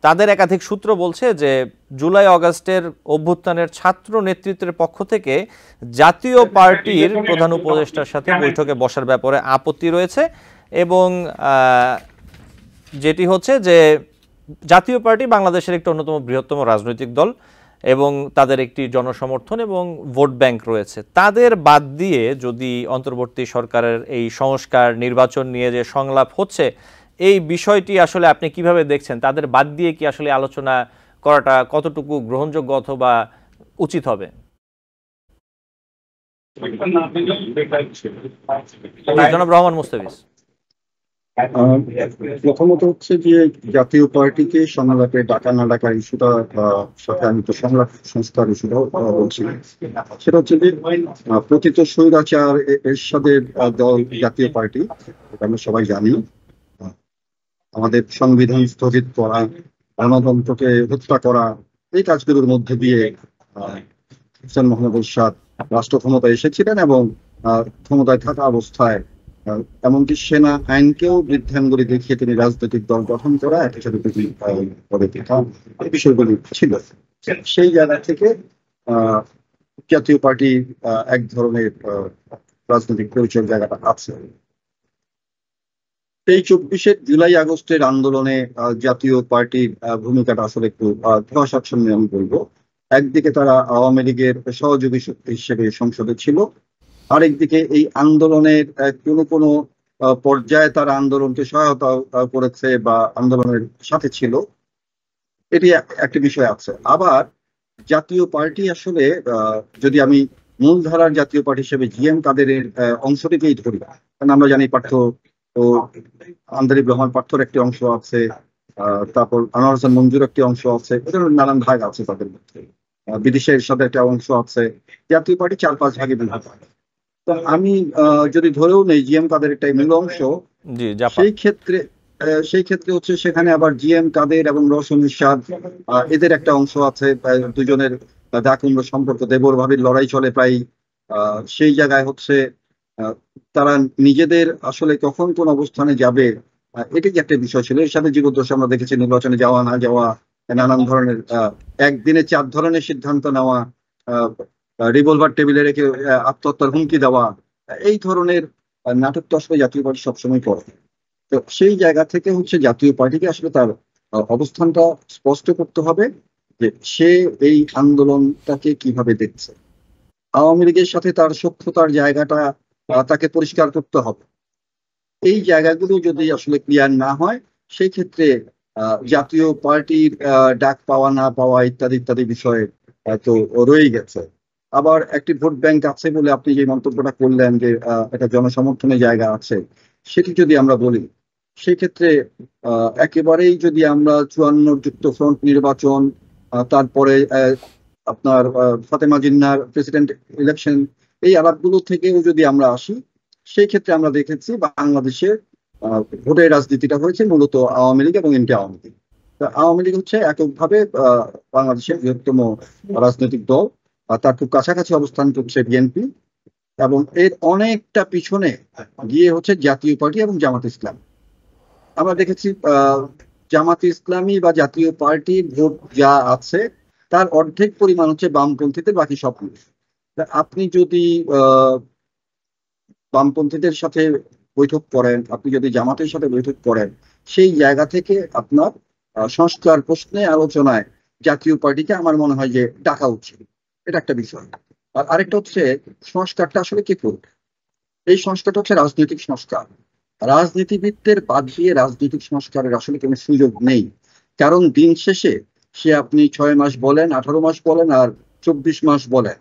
তাদের একাধিক সূত্র বলছে যে জুলাই আগস্টের অভ্যুত্থানের ছাত্র নেতৃত্বের পক্ষ থেকে জাতীয় পার্টির প্রধান উপদেষ্টার সাথে বৈঠকে বসার ব্যাপারে আপত্তি রয়েছে, এবং যেটি হচ্ছে যে জাতীয় পার্টি বাংলাদেশের একটি অন্যতম বৃহত্তম রাজনৈতিক দল এবং তাদের একটি জনসমর্থন এবং ভোট ব্যাংক রয়েছে। তাদের বাদ দিয়ে যদি অন্তর্বর্তী সরকারের এই সংস্কার নির্বাচন নিয়ে যে সংলাপ হচ্ছে, এই বিষয়টি আসলে আপনি কিভাবে দেখছেন? তাদের বাদ দিয়ে কি আসলে আলোচনা করাটা কতটুকু গ্রহণযোগ্য অথবা উচিত হবে? জনাব রহমান মুস্তাফিজ। প্রথমত হচ্ছে যে জাতীয় পার্টিকে সংলাপে ডাকা না ডাকার ইস্যুটা সাথে আমি তো সংলাপ সংস্কার ইস্যুটাও বলছি। সেটা হচ্ছে যে প্রকৃত স্বৈরাচার এরশাদের দল জাতীয় পার্টি, এটা আমরা সবাই জানি। আমাদের সংবিধান স্থগিত করা, গণতন্ত্রকে হত্যা করা, এই কাজগুলোর মধ্যে দিয়ে হোসেন মোহাম্মদ এরশাদ রাষ্ট্র ক্ষমতায় এসেছিলেন এবং ক্ষমতায় থাকা অবস্থায় এমনকি সেনা আইনকেও বৃদ্ধাঙ্গুলি দেখিয়ে তিনি রাজনৈতিক দল গঠন করা, একই সাথে এই বিষয়গুলি ছিল। সেই জায়গা থেকে জাতীয় পার্টি এক ধরনের রাজনৈতিক পরিচয় জায়গাটা আছে। এই 24শে জুলাই আগস্টের আন্দোলনে জাতীয় পার্টির ভূমিকাটা আসলে একটু ধোঁয়াশাচ্ছন্ন আমি বলবো। একদিকে তারা আওয়ামী লীগের সহযোগী শক্তি হিসেবে সংসদে ছিল, আরেকদিকে এই আন্দোলনের কোনো পর্যায়ে তারা আন্দোলনকে সহায়তা করেছে বা আন্দোলনের সাথে ছিল, এটি একটি বিষয় আছে। আবার জাতীয় পার্টি আসলে যদি আমি মূলধারার জাতীয় পার্টি হিসেবে জিএম কাদেরের অংশটিকেই ধরি, কারণ আমরা জানি পার্থ ও আন্দারিব রহমান পার্থর একটি অংশ আছে, তারপর আনোয়ার হোসেন মঞ্জুর একটি অংশ আছে, এদের নানান ভাগ আছে তাদের মধ্যে, বিদেশের সাথে একটা অংশ আছে। জাতীয় পার্টি 4-5 ভাগে বিভক্ত। তো আমি যদি ধরেও নেই জিএম কাদের একটাই মূল অংশ, সেই ক্ষেত্রে হচ্ছে সেখানে আবার জিএম কাদের এবং রওশন এরশাদ এদের একটা অংশ আছে। দুজনের দাকুম্র সম্পর্ক, দেবর ভাবির লড়াই চলে প্রায়। সেই জায়গায় হচ্ছে তারা নিজেদের আসলে কখন কোন অবস্থানে যাবে, এটাই একটা বিষয় ছিল। এর সাথে জীবদ্দশা আমরা দেখেছি, নির্বাচনে যাওয়া না যাওয়া, নানান ধরনের একদিনে 4 ধরনের সিদ্ধান্ত নেওয়া, রিভলভার টেবিলে রেখে আত্মহত্যার হুমকি দেওয়া, এই ধরনের নাটক তো আসলে জাতীয় পার্টি সবসময় করে। তো সেই জায়গা থেকে হচ্ছে জাতীয় পার্টিকে আসলে তার অবস্থানটা স্পষ্ট করতে হবে যে সে এই আন্দোলনটাকে কিভাবে দেখছে। আওয়ামী লীগের সাথে তার সখ্যতার জায়গাটা তাকে পরিষ্কার করতে হবে। এই জায়গাগুলো যদি আসলে ক্লিয়ার না হয়, সেই ক্ষেত্রে জাতীয় পার্টির ডাক পাওয়া না পাওয়া ইত্যাদি ইত্যাদি বিষয় তো রয়ে গেছে। আবার একটি ভোট ব্যাংক আছে বলে আপনি যে মন্তব্যটা করলেন যে একটা জনসমর্থনের জায়গা আছে, সেটি যদি আমরা বলি, সেই ক্ষেত্রে একেবারেই যদি আমরা 54 যুক্ত ফ্রন্ট নির্বাচন, তারপরে আপনার ফাতেমা জিন্নার প্রেসিডেন্ট ইলেকশন, এই আলাপগুলো থেকেও যদি আমরা আসি, সেই ক্ষেত্রে আমরা দেখেছি বাংলাদেশের ভোটের রাজনীতিটা হয়েছে মূলত আওয়ামী লীগ এবং এনটি আওয়ামী লীগ। আওয়ামী লীগ হচ্ছে এককভাবে বাংলাদেশের বৃহত্তম রাজনৈতিক দল, তার খুব কাছাকাছি অবস্থান করছে বিএনপি, এবং এর অনেকটা পিছনে গিয়ে হচ্ছে জাতীয় পার্টি এবং জামাত ইসলাম। আমরা দেখেছি জামাত ইসলামী বা জাতীয় পার্টির ভোট যা আছে তার অর্ধেক পরিমাণ হচ্ছে বামপন্থীদের, বাকি সব মানুষ। আপনি যদি বামপন্থীদের সাথে বৈঠক করেন, আপনি যদি জামাতের সাথে বৈঠক করেন, সেই জায়গা থেকে আপনার সংস্কার প্রশ্নে আলোচনায় জাতীয় পার্টিকে আমার মনে হয় যে ডাকা উচিত। এটা একটা বিষয়। আর আরেকটা হচ্ছে, সংস্কারটা আসলে কি করবে? এই সংস্কারটা হচ্ছে রাজনৈতিক সংস্কার। রাজনীতিবিদদের বাদ দিয়ে রাজনৈতিক সংস্কারের আসলে কোনো সুযোগ নেই। কারণ দিন শেষে সে আপনি 6 মাস বলেন, 18 মাস বলেন, আর 24 মাস বলেন,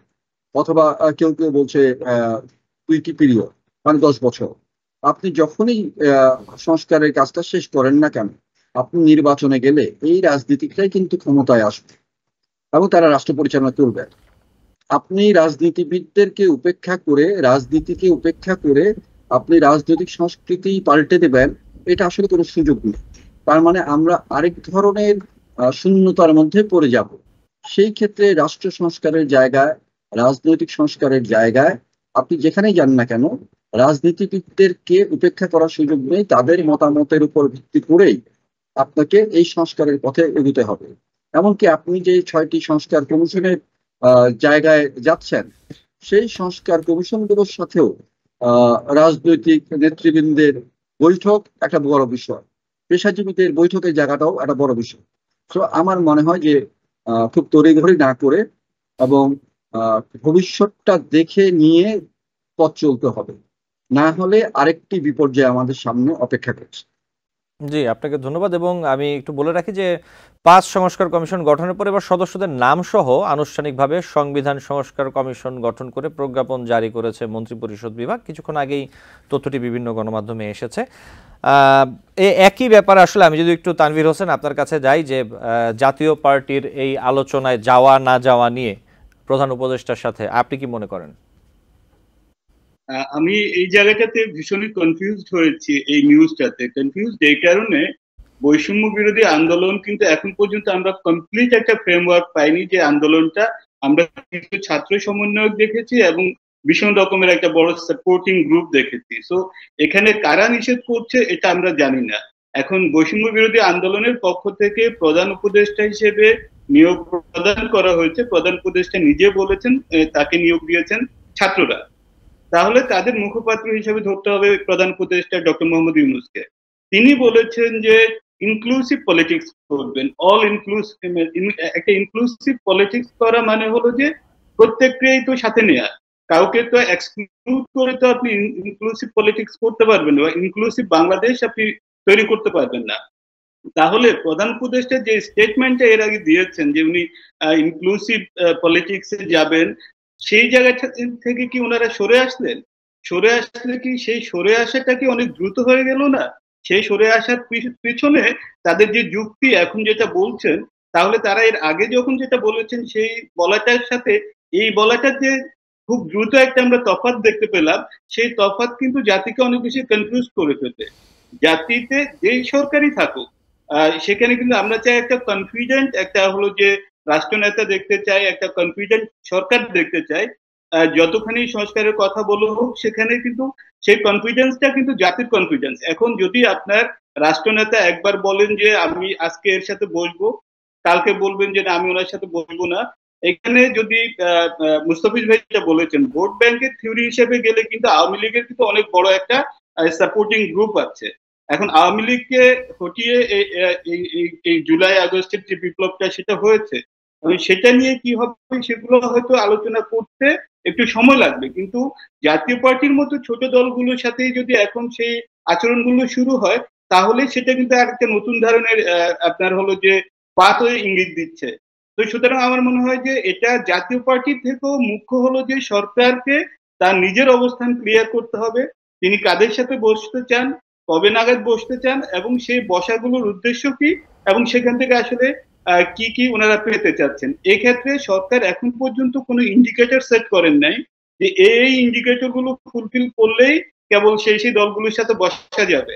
অথবা কেউ কেউ বলছে 2টি পিরিয়ড, মানে 10 বছর। আপনি যখনই সংস্কারের কাজটা শেষ করেন না কেন, আপনি নির্বাচনে গেলে এই রাজনীতিকরাই কিন্তু ক্ষমতায় আসবে এবং তারা রাষ্ট্র পরিচালনা করবে। আপনি রাজনীতিবিদদেরকে উপেক্ষা করে, রাজনীতিকে উপেক্ষা করে আপনি রাজনৈতিক সংস্কৃতি পাল্টে দেবেন, এটা আসলে কোনো সুযোগ নেই। তার মানে আমরা আরেক ধরনের শূন্যতার মধ্যে পড়ে যাব। সেই ক্ষেত্রে রাষ্ট্র সংস্কারের জায়গায়, রাজনৈতিক সংস্কারের জায়গায় আপনি যেখানেই যান না কেন, রাজনীতিবিদদেরকে উপেক্ষা করার সুযোগ নেই। তাদের মতামতের উপর ভিত্তি করেই আপনাকে এই সংস্কারের পথে এগোতে হবে। এমনকি আপনি যে 6টি সংস্কার কমিশনের জায়গায় যাচ্ছেন, সেই সংস্কার কমিশনগুলোর সাথেও রাজনৈতিক নেতৃবৃন্দের বৈঠক একটা বড় বিষয়, পেশাজীবীদের বৈঠকের জায়গাটাও একটা বড় বিষয়। তো আমার মনে হয় যে খুব তড়িঘড়ি না করে এবং ভবিষ্যৎটা দেখে নিয়ে পথ চলতে হবে, না হলে আরেকটি বিপর্যয় আমাদের সামনে অপেক্ষা করছে। জি, আপনাকে ধন্যবাদ। এবং আমি একটু বলে রাখি যে 5 সংস্কার কমিশন গঠনের পর এবার সদস্যদের নাম সহ আনুষ্ঠানিকভাবে সংবিধান সংস্কার কমিশন গঠন করে প্রজ্ঞাপন জারি করেছে মন্ত্রিপরিষদ বিভাগ। কিছুক্ষণ আগেই তথ্যটি বিভিন্ন গণমাধ্যমে এসেছে। একই ব্যাপারে আসলে আমি যদি একটু তানভীর হোসেন আপনার কাছে যাই, যে জাতীয় পার্টির এই আলোচনায় যাওয়া না যাওয়া নিয়ে প্রধান উপদেষ্টার সাথে আপনি কি মনে করেন? আমি এই জায়গাটাতে ভীষণই কনফিউজড হয়েছি। এই নিউজটাতে কনফিউজড এই কারণে, বৈষম্য বিরোধী আন্দোলন কিন্তু এখন পর্যন্ত আমরা কমপ্লিট একটা ফ্রেমওয়ার্ক পাইনি। যে আন্দোলনটা আমরা কিছু ছাত্র সমন্বয়ক দেখেছি এবং ভীষণ রকমের একটা বড় সাপোর্টিং গ্রুপ দেখেছি। সো এখানে কারা নিষেধ করছে এটা আমরা জানি না। এখন বৈষম্য বিরোধী আন্দোলনের পক্ষ থেকে প্রধান উপদেষ্টা হিসেবে নিয়োগ প্রদান করা হয়েছে। প্রধান উপদেষ্টা নিজে বলেছেন তাকে নিয়োগ দিয়েছেন ছাত্ররা। তাহলে তাদের মুখপাত্র হিসেবে ধরতে হবে প্রধান উপদেষ্টা ডক্টর মোহাম্মদ ইউনূসকে। তিনি বলেছেন যে ইনক্লুসিভ পলিটিক্স করবেন, অল ইনক্লুসিভ। একটা ইনক্লুসিভ পলিটিক্স করা মানে হলো যে প্রত্যেককেই তো সাথে নেয়া, কাউকে তো এক্সক্লুড করে তো আপনি ইনক্লুসিভ পলিটিক্স করতে পারবেন না, বা ইনক্লুসিভ বাংলাদেশ আপনি তৈরি করতে পারবেন না। তাহলে প্রধান উপদেষ্টা যে স্টেটমেন্টটা এর আগে দিয়েছেন যে উনি ইনক্লুসিভ পলিটিক্সে যাবেন, সেই জায়গা থেকে কি ওনারা সরে আসলেন? সরে আসলে কি সেই সরে আসাটা কি অনেক দ্রুত হয়ে গেল না? সেই সরে আসার পিছনে তাদের যে যুক্তি এখন যেটা বলছেন, তাহলে তারা এর আগে যখন যেটা বলেছেন সেই বলাটার সাথে এই বলাটার যে খুব দ্রুত একটা আমরা তফাৎ দেখতে পেলাম, সেই তফাৎ কিন্তু জাতিকে অনেক বেশি কনফিউজ করে ফেলবে। জাতিতে যেই সরকারই থাকুক, সেখানে কিন্তু আমরা চাই একটা কনফিডেন্ট, একটা হলো যে রাষ্ট্রনেতা দেখতে চাই, একটা কনফিডেন্ট সরকার দেখতে চাই। যতখানি সংস্কারের কথা বলা হোক, সেখানে কিন্তু সেই কনফিডেন্সটা কিন্তু জাতির কনফিডেন্স। এখন যদি আপনার রাষ্ট্রনেতা একবার বলেন যে আমি আজকে এর সাথে বসবো, কালকে বলবেন যে না আমি ওনার সাথে বসবো না, এখানে যদি মুস্তাফিজ ভাই যেটা বলেছেন, ভোট ব্যাংকের থিওরি হিসেবে গেলে কিন্তু আওয়ামী লীগের কিন্তু অনেক বড় একটা সাপোর্টিং গ্রুপ আছে। এখন আওয়ামী লীগকে হটিয়ে এই জুলাই আগস্টের যে বিপ্লবটা সেটা হয়েছে, সেটা নিয়ে কি হবে সেগুলো হয়তো আলোচনা করতে একটু সময় লাগবে। কিন্তু জাতীয় পার্টির মতো ছোট দলগুলোর সাথে যদি এখন সেই আচরণগুলো শুরু হয়, তাহলে সেটা কিন্তু একটা নতুন ধরনের আপনার হলো যে পাথওয়ে ইঙ্গিত দিচ্ছে। তো সুতরাং আমার মনে হয় যে এটা জাতীয় পার্টির থেকেও মুখ্য হলো যে সরকারকে তার নিজের অবস্থান ক্লিয়ার করতে হবে। তিনি কাদের সাথে বসতে চান, কবে নাগাদ বসতে চান, এবং সেই বসাগুলোর উদ্দেশ্য কি, এবং সেখান থেকে আসলে কি কি ওনারা পেতে চাচ্ছেন। এক্ষেত্রে সরকার এখন পর্যন্ত কোনো ইন্ডিকেটর সেট করেন নাই যে এই ইন্ডিকেটর গুলো ফুলফিল করলেই কেবল সেই দলগুলোর সাথে বসা যাবে।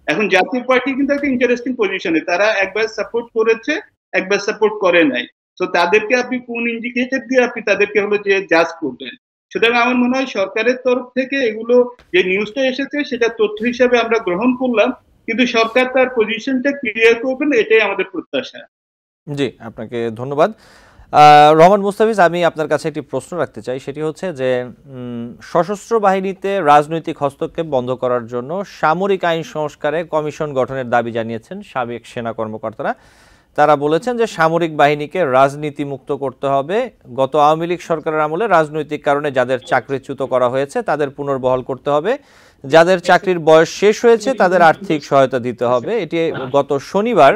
এখন জাতীয় পার্টি কিন্তু একটা ইন্টারেস্টিং পজিশনে, তারা একবার সাপোর্ট করেছে, একবার সাপোর্ট করে নাই। তো তাদেরকে আপনি কোন ইন্ডিকেটর দিয়ে আপনি তাদেরকে হলো যে জাজ করবেন? সুতরাং আমার মনে হয় সরকারের তরফ থেকে এগুলো যে নিউজটা এসেছে সেটা তথ্য হিসাবে আমরা গ্রহণ করলাম, কিন্তু সরকার তার পজিশনটা ক্লিয়ার করবেন, এটাই আমাদের প্রত্যাশা। জি, আপনাকে ধন্যবাদ। রহমান মুস্তাফিজ, আমি আপনার কাছে একটি প্রশ্ন রাখতে চাই, সেটি হচ্ছে যে সশস্ত্র বাহিনীতে রাজনৈতিক হস্তক্ষেপ বন্ধ করার জন্য সামরিক আইন সংস্কারে কমিশন গঠনের দাবি জানিয়েছেন সাবেক সেনা কর্মকর্তারা। তারা বলেছেন যে সামরিক বাহিনীকে রাজনীতি মুক্ত করতে হবে। গত আওয়ামী লীগ সরকারের আমলে রাজনৈতিক কারণে যাদের চাকরিচ্যুত করা হয়েছে তাদের পুনর্বহাল করতে হবে, যাদের চাকরির বয়স শেষ হয়েছে তাদের আর্থিক সহায়তা দিতে হবে। এটি গত শনিবার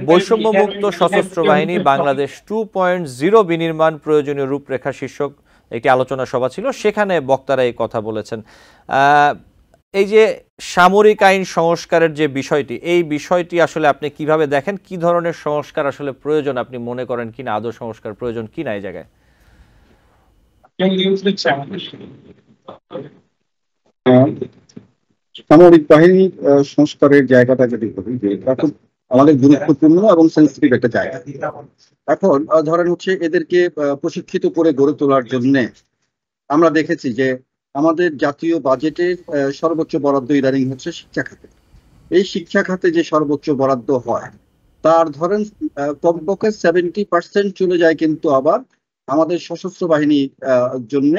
বৈষম্যমুক্ত সশস্ত্র বাহিনী বাংলাদেশ 2.0 বিনির্মাণ প্রয়োজনীয় রূপরেখা শীর্ষক একটি আলোচনা সভা ছিল, সেখানে বক্তারা এই কথা বলেছেন। এই যে সামরিক আইন সংস্কারের যে বিষয়টি, এই বিষয়টি আসলে আপনি কিভাবে দেখেন? কি ধরনের সংস্কার আসলে প্রয়োজন আপনি মনে করেন কিনা, আদৌ সংস্কার প্রয়োজন কিনা এই জায়গায়? সামরিক বাহিনী সংস্কারের জায়গাটা যদি বলি, যে এটা খুব আমাদের গুরুত্বপূর্ণ এবং সেন্সিটিভ একটা জায়গা। এখন ধরেন হচ্ছে এদেরকে প্রশিক্ষিত করে গড়ে তোলার জন্য আমরা দেখেছি যে আমাদের জাতীয় বাজেটের সর্বোচ্চ বরাদ্দ ইদানিং হচ্ছে শিক্ষা খাতে। এই শিক্ষা খাতে যে সর্বোচ্চ বরাদ্দ হয় তার ধরেন কমপক্ষে 70% চলে যায় কিন্তু আবার আমাদের সশস্ত্র বাহিনীর জন্য,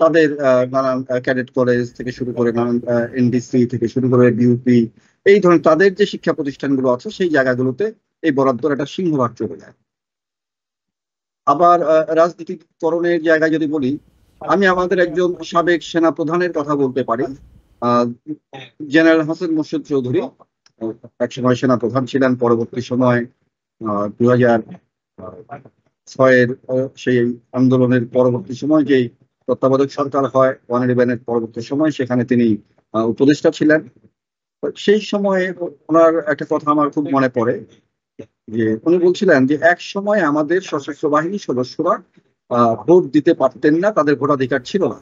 তাদের নানান ক্যাডেট কলেজ থেকে শুরু করে নানান এনডিসি থেকে শুরু করে বিউপি, এই ধরনের তাদের যে শিক্ষা প্রতিষ্ঠানগুলো আছে সেই জায়গাগুলোতে এই বরাদ্দর একটা সিংহভাগ চলে যায়। আবার রাজনীতিকরণের জায়গায় যদি বলি, আমি আমাদের একজন সাবেক সেনা প্রধানের কথা বলতে পারি, জেনারেল হাসান মোর্শেদ চৌধুরী একসময় সেনা প্রধান ছিলেন। পরবর্তী সময় 2006-এর সেই আন্দোলনের পরবর্তী সময় যেই তত্ত্বাবধায়ক সরকার হয় 111-এর পরবর্তী সময়, সেখানে তিনি উপদেষ্টা ছিলেন। সেই সময়ে ওনার একটা কথা আমার খুব মনে পড়ে, যে উনি বলছিলেন যে এক সময় আমাদের সশস্ত্র বাহিনীর সদস্যরা ভোট দিতে পারতেন না, তাদের ভোটাধিকার ছিল না।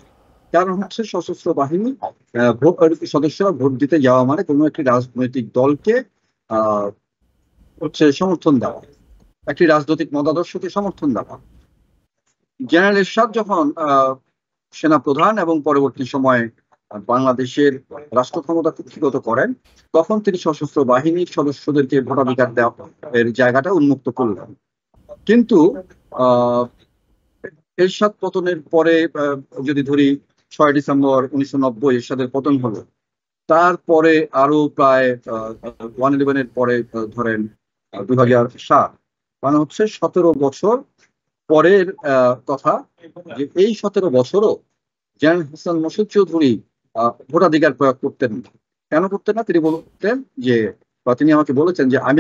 কারণ হচ্ছে সশস্ত্র বাহিনী সদস্যরা ভোট দিতে যাওয়া মানে কোনো একটি রাজনৈতিক দলকে হচ্ছে সমর্থন দেওয়া, একটি রাজনৈতিক মতাদর্শকে সমর্থন দেওয়া। জেনারেল এরশাদ যখন সেনা প্রধান এবং পরবর্তী সময়ে বাংলাদেশের রাষ্ট্র ক্ষমতা কুক্ষিগত করেন, তখন তিনি সশস্ত্র বাহিনীর সদস্যদেরকে ভোটাধিকার দেওয়া এর জায়গাটা উন্মুক্ত করলেন। কিন্তু এরশাদ পতনের পরে যদি ধরি 6 ডিসেম্বর 1990 এরশাদের পতন হলো, তারপরে আরো প্রায় 111-এর পরে ধরেন 2007, মানে হচ্ছে 17 বছর পরের কথা, যে এই 17 বছরও জেনারেল হাসান মোর্শেদ চৌধুরী ভোটাধিকার প্রয়োগ করতেন না। কেন করতেন না? তিনি বলতেন যে, বা তিনি আমাকে বলেছেন যে আমি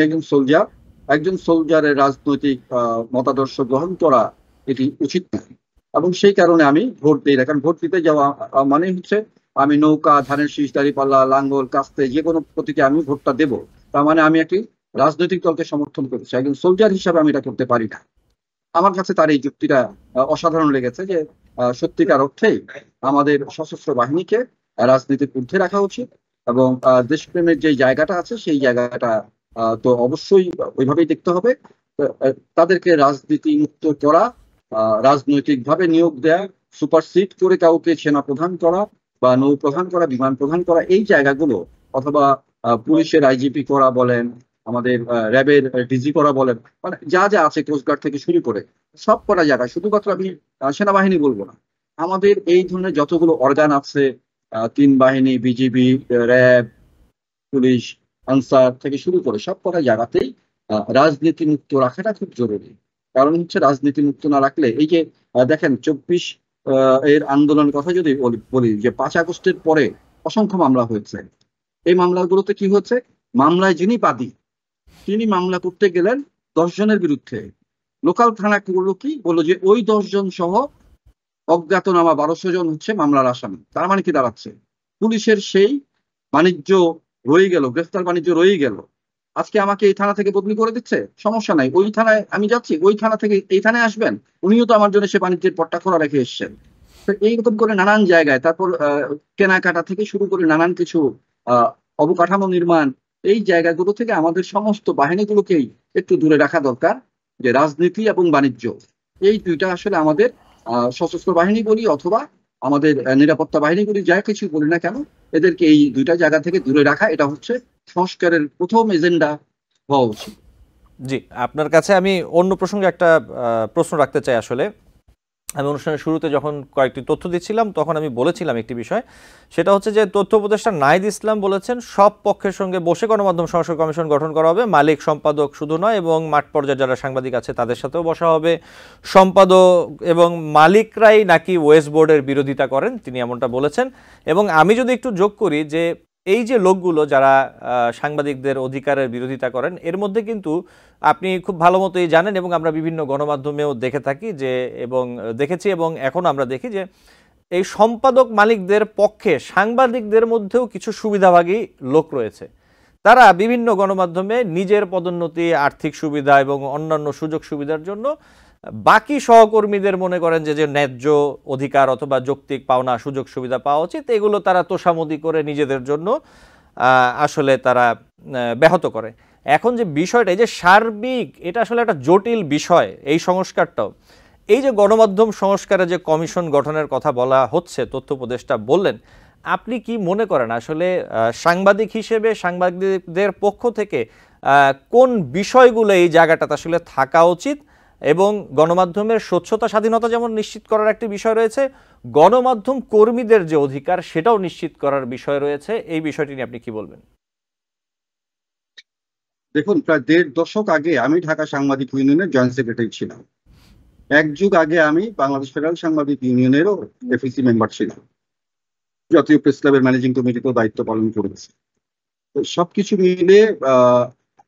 একজন সোলজারের রাজনৈতিক মতাদর্শ গ্রহণ করা এটি উচিত না, এবং সেই কারণে আমি ভোট দিই না। কারণ ভোট দিতে যাওয়া মানে হচ্ছে আমি নৌকা, ধানের শীষ, দাঁড়িপাল্লা, লাঙ্গল, কাস্তে যে কোনো প্রতীকে আমি ভোটটা দেব, তার মানে আমি একটি রাজনৈতিক দলকে সমর্থন করছি। একজন সোলজার হিসাবে আমি এটা করতে পারি না। আমার কাছে তার এই যুক্তিটা অসাধারণ লেগেছে, যে সত্যিকার অর্থেই আমাদের সশস্ত্র বাহিনীকে রাজনীতির ঊর্ধ্বে রাখা উচিত, এবং দেশপ্রেমের যে জায়গাটা আছে সেই জায়গাটা তো অবশ্যই ওইভাবেই দেখতে হবে। তাদেরকে রাজনীতি মুক্ত করা, রাজনৈতিক ভাবে নিয়োগ দেয়া, সুপারসিড করে কাউকে সেনা প্রধান করা বা নৌ প্রধান করা, বিমান প্রধান করা, এই জায়গাগুলো, অথবা পুলিশের আইজিপি করা বলেন, আমাদের র্যাবের ডিজি করা বলেন, মানে যা যা আছে কোস্টগার্ড থেকে শুরু করে সব করা জায়গায়, শুধুমাত্র আমি সেনাবাহিনী বলবো না, আমাদের এই ধরনের যতগুলো অর্গান আছে, 3 বাহিনী, বিজিবি, র্যাব, পুলিশ, আনসার থেকে শুরু করে সব কটা জায়গাতেই রাজনীতি মুক্ত রাখাটা খুব জরুরি। কারণ হচ্ছে রাজনীতি মুক্ত না রাখলে, এই যে দেখেন 24 এর আন্দোলনের কথা যদি বলি, যে 5 আগস্টের পরে অসংখ্য মামলা হয়েছে। এই মামলাগুলোতে কি হচ্ছে, মামলায় যিনি বাদী তিনি মামলা করতে গেলেন 10 জনের বিরুদ্ধে, লোকাল থানা করলো কি বললো যে ওই 10 জন সহ অজ্ঞাতনামা 1200 জন হচ্ছে মামলার আসামি। তার মানে কি দাঁড়াচ্ছে, পুলিশের সেই বাণিজ্য রয়ে গেল, গ্রেফতার বাণিজ্য রয়ে গেল। আজকে আমাকে এই থানা থেকে বদলি করে দিচ্ছে, সমস্যা নাই, ওই থানায় আমি যাচ্ছি, ওই থানা থেকে এই থানায় আসবেন, উনিও তো আমার জন্য সে বাণিজ্যের পট্টা খোলা রেখে এসছেন। তো এইরকম করে নানান জায়গায়, তারপর কেনাকাটা থেকে শুরু করে নানান কিছু অবকাঠামো নির্মাণ, এই জায়গাগুলো থেকে আমাদের সমস্ত বাহিনীগুলোকেই একটু দূরে রাখা দরকার। যে রাজনীতি এবং বাণিজ্য, এই দুইটা আসলে আমাদের সশস্ত্র বাহিনী বলি অথবা আমাদের নিরাপত্তা বাহিনী বলি, যা কিছু বলি না কেন, এদেরকে এই দুইটা জায়গা থেকে দূরে রাখা, এটা হচ্ছে সংস্কারের প্রথম এজেন্ডা হওয়া উচিত। জি, আপনার কাছে আমি অন্য প্রসঙ্গে একটা প্রশ্ন রাখতে চাই। আসলে আমি অনুষ্ঠানের শুরুতে যখন কয়েকটি তথ্য দিচ্ছিলাম তখন আমি বলেছিলাম একটি বিষয়, সেটা হচ্ছে যে তথ্য উপদেষ্টা নাহিদ ইসলাম বলেছেন সব পক্ষের সঙ্গে বসে গণমাধ্যম সংস্কার কমিশন গঠন করা হবে, মালিক সম্পাদক শুধু নয় এবং মাঠ পর্যায়ে যারা সাংবাদিক আছে তাদের সাথেও বসা হবে। সম্পাদক এবং মালিকরাই নাকি ওয়েস্ট বোর্ডের বিরোধিতা করেন, তিনি এমনটা বলেছেন। এবং আমি যদি একটু যোগ করি যে এই যে লোকগুলো যারা সাংবাদিকদের অধিকারের বিরোধিতা করেন, এর মধ্যে কিন্তু আপনি খুব ভালো মতোই জানেন এবং আমরা বিভিন্ন গণমাধ্যমেও দেখে থাকি যে, এবং দেখেছি এবং এখন আমরা দেখি যে এই সম্পাদক মালিকদের পক্ষে সাংবাদিকদের মধ্যেও কিছু সুবিধাভাগী লোক রয়েছে। তারা বিভিন্ন গণমাধ্যমে নিজের পদোন্নতি, আর্থিক সুবিধা এবং অন্যান্য সুযোগ সুবিধার জন্য বাকি সহকর্মীদের মনে করেন যে ন্যায্য অধিকার অথবা যৌক্তিক পাওনা সুযোগ সুবিধা পাওয়া উচিত, এগুলো তারা তোষামোদি করে নিজেদের জন্য আসলে তারা ব্যাহত করে। এখন যে বিষয়টা, এই যে সার্বিক, এটা আসলে একটা জটিল বিষয় এই সংস্কারটাও। এই যে গণমাধ্যম সংস্কারে যে কমিশন গঠনের কথা বলা হচ্ছে, তথ্য উপদেষ্টা বললেন, আপনি কি মনে করেন আসলে সাংবাদিক হিসেবে সাংবাদিকদের পক্ষ থেকে কোন বিষয়গুলো এই জায়গাটাতে আসলে থাকা উচিত? এবং গণমাধ্যমের স্বচ্ছতা স্বাধীনতা যেমন নিশ্চিত করার একটি বিষয় রয়েছে, গণমাধ্যম কর্মীদের যে অধিকার সেটাও নিশ্চিত করার বিষয় রয়েছে, এই বিষয়টি নিয়ে আপনি কি বলবেন? দেখুন, প্রায় 1.5 দশক আগে আমি ঢাকা সাংবাদিক ইউনিয়নের জয়েন্ট সেক্রেটারি ছিলাম। 1 যুগ আগে আমি বাংলাদেশ ফেডারেল সাংবাদিক ইউনিয়নেরও এফইসি মেম্বার ছিলাম, জাতীয় প্রেস ক্লাবের ম্যানেজিং কমিটিতেও দায়িত্ব পালন করেছি। তো সবকিছু মিলে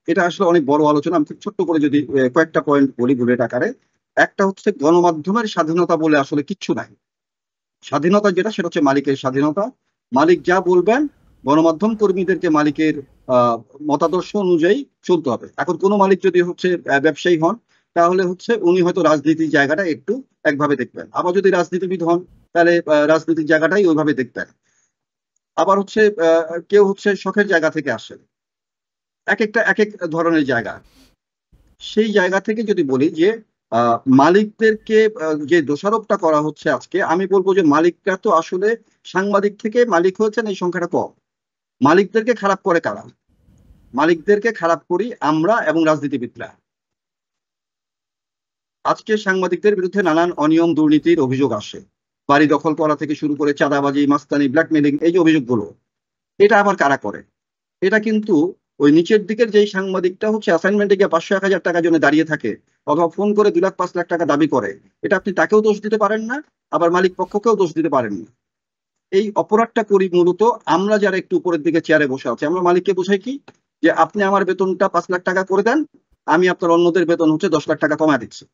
এটা আসলে অনেক বড় আলোচনা। আমি খুব ছোট্ট করে যদি কয়েকটা পয়েন্ট বলি বুলেট আকারে। একটা হচ্ছে গণমাধ্যমের স্বাধীনতা বলে আসলে কিচ্ছু নাই। স্বাধীনতা যেটা, সেটা হচ্ছে মালিকের স্বাধীনতা। মালিক যা বলবেন, গণমাধ্যম কর্মীদেরকে মালিকের মতাদর্শ অনুযায়ী চলতে হবে। এখন কোনো মালিক যদি হচ্ছে ব্যবসায়ী হন, তাহলে হচ্ছে উনি হয়তো রাজনীতির জায়গাটা একটু একভাবে দেখবেন, আবার যদি রাজনীতিবিদ হন তাহলে রাজনীতির জায়গাটাই ওইভাবে দেখবেন। আবার হচ্ছে কেউ হচ্ছে শখের জায়গা থেকে আসে, এক এক ধরনের জায়গা। সেই জায়গা থেকে যদি বলি যে মালিকদেরকে যে দোষারোপটা করা হচ্ছে আজকে, আমি বলবো যে মালিকরা তো আসলে সাংবাদিক থেকে মালিক হয়েছেন এই সংখ্যাটা কম। মালিকদেরকে খারাপ করে কারা? মালিকদেরকে খারাপ করি আমরা এবং রাজনীতিবিদরা। আজকে সাংবাদিকদের বিরুদ্ধে নানান অনিয়ম দুর্নীতির অভিযোগ আসে, বাড়ি দখল করা থেকে শুরু করে চাঁদাবাজি, মাস্তানি, ব্ল্যাকমেলিং, এই যে অভিযোগগুলো, এটা আবার কারা করে? এটা কিন্তু ওই নিচের দিকের যেই সাংবাদিকটা হচ্ছে অ্যাসাইনমেন্টে গিয়ে 500-1000 টাকার জন্য দাঁড়িয়ে থাকে অথবা ফোন করে 2 লাখ 5 লাখ টাকা দাবি করে, এটা আপনি তাকেও দোষ দিতে পারেন না, আবার মালিক পক্ষকেও দোষ দিতে পারেন না। এই অপরাধটা করি মূলত আমরা যারা একটু উপরের দিকে চেয়ারে বসে আছি। আমরা মালিককে বোঝাই কি, যে আপনি আমার বেতনটা 5 লাখ টাকা করে দেন, আমি আপনার অন্যদের বেতন হচ্ছে 10 লাখ টাকা কমা দিচ্ছি।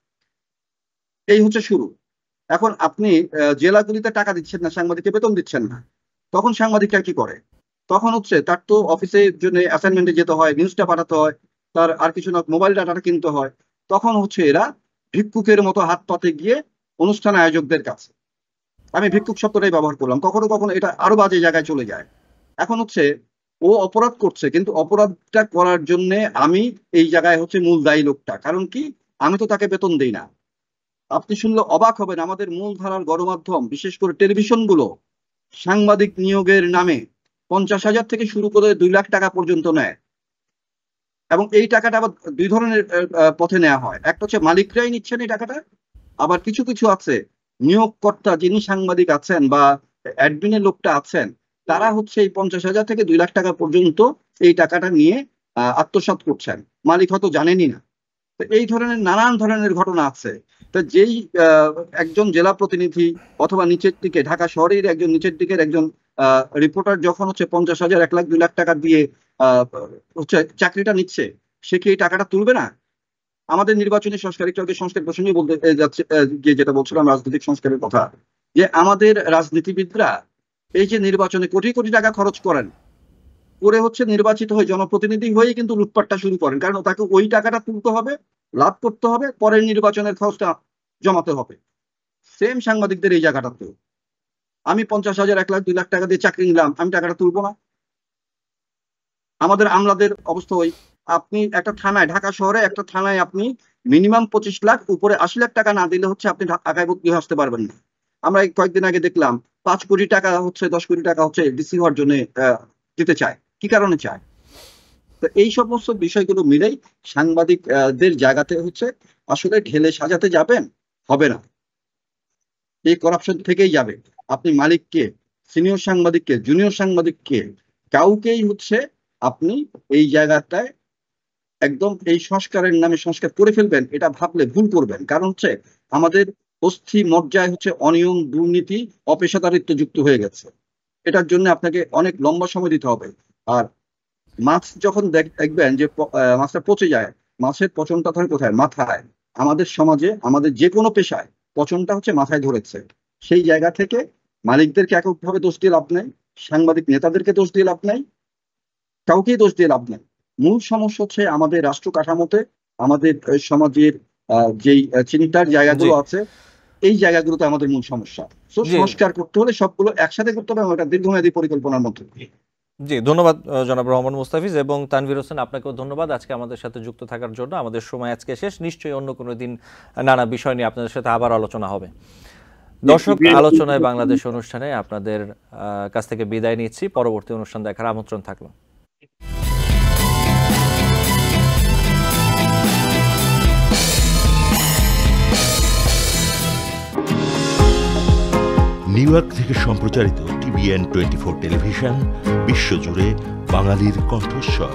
এই হচ্ছে শুরু। এখন আপনি জেলাগুলিতে টাকা দিচ্ছেন না, সাংবাদিককে বেতন দিচ্ছেন না, তখন সাংবাদিকরা কি করে? তখন হচ্ছে তার তো অফিসের জন্য অ্যাসাইনমেন্টে যেতে হয়, নিউজটা পাঠাতে হয়, তার আর কিছু না মোবাইল ডাটাটা কিনতে হয়। তখন হচ্ছে এরা ভিক্ষুকের মতো হাত পাতে গিয়ে অনুষ্ঠান আয়োজকদের কাছে, আমি ভিক্ষুক শব্দটাই ব্যবহার করলাম, কখনো কখনো এটা আরো বাজে জায়গায় চলে যায়। এখন হচ্ছে ও অপরাধ করছে, কিন্তু অপরাধটা করার জন্য আমি এই জায়গায় হচ্ছে মূল দায়ী লোকটা। কারণ কি, আমি তো তাকে বেতন দেই না। আপনি শুনলে অবাক হবেন, আমাদের মূলধারার গণমাধ্যম বিশেষ করে টেলিভিশনগুলো সাংবাদিক নিয়োগের নামে 50,000 থেকে শুরু করে 2 লাখ টাকা পর্যন্ত নেয়। এবং এই টাকাটা আবার 2 ধরনের পথে নেওয়া হয়। একটা হচ্ছে মালিকরাই নিচ্ছেন এই টাকাটা, আবার কিছু কিছু আছে নিয়োগকর্তা যিনি সাংবাদিক আছেন বা অ্যাডমিনের লোকটা আছেন, তারা হচ্ছে এই 50,000 থেকে 2 লাখ টাকা পর্যন্ত এই টাকাটা নিয়ে আত্মসাৎ করছেন, মালিক হয়তো জানেনই না। তো এই ধরনের নানান ধরনের ঘটনা আছে। তো যেই একজন জেলা প্রতিনিধি অথবা নিচের দিকে ঢাকা শহরের একজন নিচের দিকের একজন রিপোর্টার যখন হচ্ছে 50,000, 1 লাখ, 2 লাখ টাকা দিয়ে হচ্ছে চাকরিটা নিচ্ছে, সে কি এই টাকাটা তুলবে না? আমাদের নির্বাচনী সংস্কার, একটু আগে সংস্কার প্রসঙ্গে বলতে যাচ্ছে, যেটা বলছিলাম রাজনৈতিক সংস্কারের কথা, যে আমাদের রাজনীতিবিদরা এই যে নির্বাচনে কোটি কোটি টাকা খরচ করেন, করে হচ্ছে নির্বাচিত হয়ে জনপ্রতিনিধি হয়েই কিন্তু লুটপাটটা শুরু করেন। কারণ তাকে ওই টাকাটা তুলতে হবে, লাভ করতে হবে, পরের নির্বাচনের খরচটা জমাতে হবে। সেম সাংবাদিকদের এই জায়গাটাতে, আমি 50,000, 1 লাখ, 2 লাখ টাকা দিয়ে চাকরি নিলাম, আমি টাকাটা তুলবো না? আমাদের আমলাদের অবস্থা ওই, আপনি একটা থানায়, ঢাকা শহরে একটা থানায় আপনি মিনিমাম 25 লাখ, উপরে 80 লাখ টাকা না দিলে হচ্ছে আপনি ঢাকায় ভর্তি আসতে পারবেন না। আমরা কয়েকদিন আগে দেখলাম 5 কোটি টাকা হচ্ছে, 10 কোটি টাকা হচ্ছে ডিসি হওয়ার জন্য দিতে চায়। কি কারণে চায়? তো এই সমস্ত বিষয়গুলো মিলেই সাংবাদিকদের জায়গাতে হচ্ছে আসলে ঢেলে সাজাতে যাবেন, হবে না। এই করাপশন থেকেই যাবে। আপনি মালিককে, সিনিয়র সাংবাদিককে, জুনিয়র সাংবাদিককে, কাউকেই হচ্ছে আপনি এই জায়গাটায় একদম এই সংস্কারের নামে সংস্কার করে ফেলবেন, এটা ভাবলে ভুল করবেন। কারণ হচ্ছে আমাদের অস্থি মজ্জায় হচ্ছে অনিয়ম, দুর্নীতি, অপেশাদারিত্ব যুক্ত হয়ে গেছে। এটার জন্য আপনাকে অনেক লম্বা সময় দিতে হবে। আর মাছ যখন দেখবেন যে মাছটা পচে যায়, মাছের পচনটা ধরে কোথায়? মাথায়। আমাদের সমাজে, আমাদের যে কোনো পেশায় পচনটা হচ্ছে মাথায় ধরেছে। সেই জায়গা থেকে মালিকদেরকে এককভাবে দোষ দিয়ে লাভ নাই, সাংবাদিক নেতাদেরকে দোষ দিয়ে লাভ নাই, কাউকেই দোষ দিয়ে লাভ নাই। মূল সমস্যা হচ্ছে আমাদের রাষ্ট্র কাঠামোতে, আমাদের সমাজের যেই চিন্তার জায়গাগুলো আছে, এই জায়গাগুলোতে আমাদের মূল সমস্যা। তো সংস্কার করতে হলে সবগুলো একসাথে করতে হবে, একটা দীর্ঘমেয়াদী পরিকল্পনার মধ্যে দিয়ে। জি, ধন্যবাদ জনাব রহমান মুস্তাফিজ এবং তানভীর হোসেন, আপনাকেও ধন্যবাদ আজকে আমাদের সাথে যুক্ত থাকার জন্য। আমাদের সময় আজকে শেষ, নিশ্চয়ই অন্য কোনো দিন নানা বিষয় নিয়ে আপনাদের সাথে আবার আলোচনা হবে। দর্শক, আলোচনায় বাংলাদেশ অনুষ্ঠানে আপনাদের কাছ থেকে বিদায় নিচ্ছি। পরবর্তী অনুষ্ঠান দেখার আমন্ত্রণ থাকলো। নিউ ইয়র্ক থেকে সম্প্রচারিত TVN 24 টেলিভিশন বিশ্বজুড়ে বাঙালির কণ্ঠস্বর।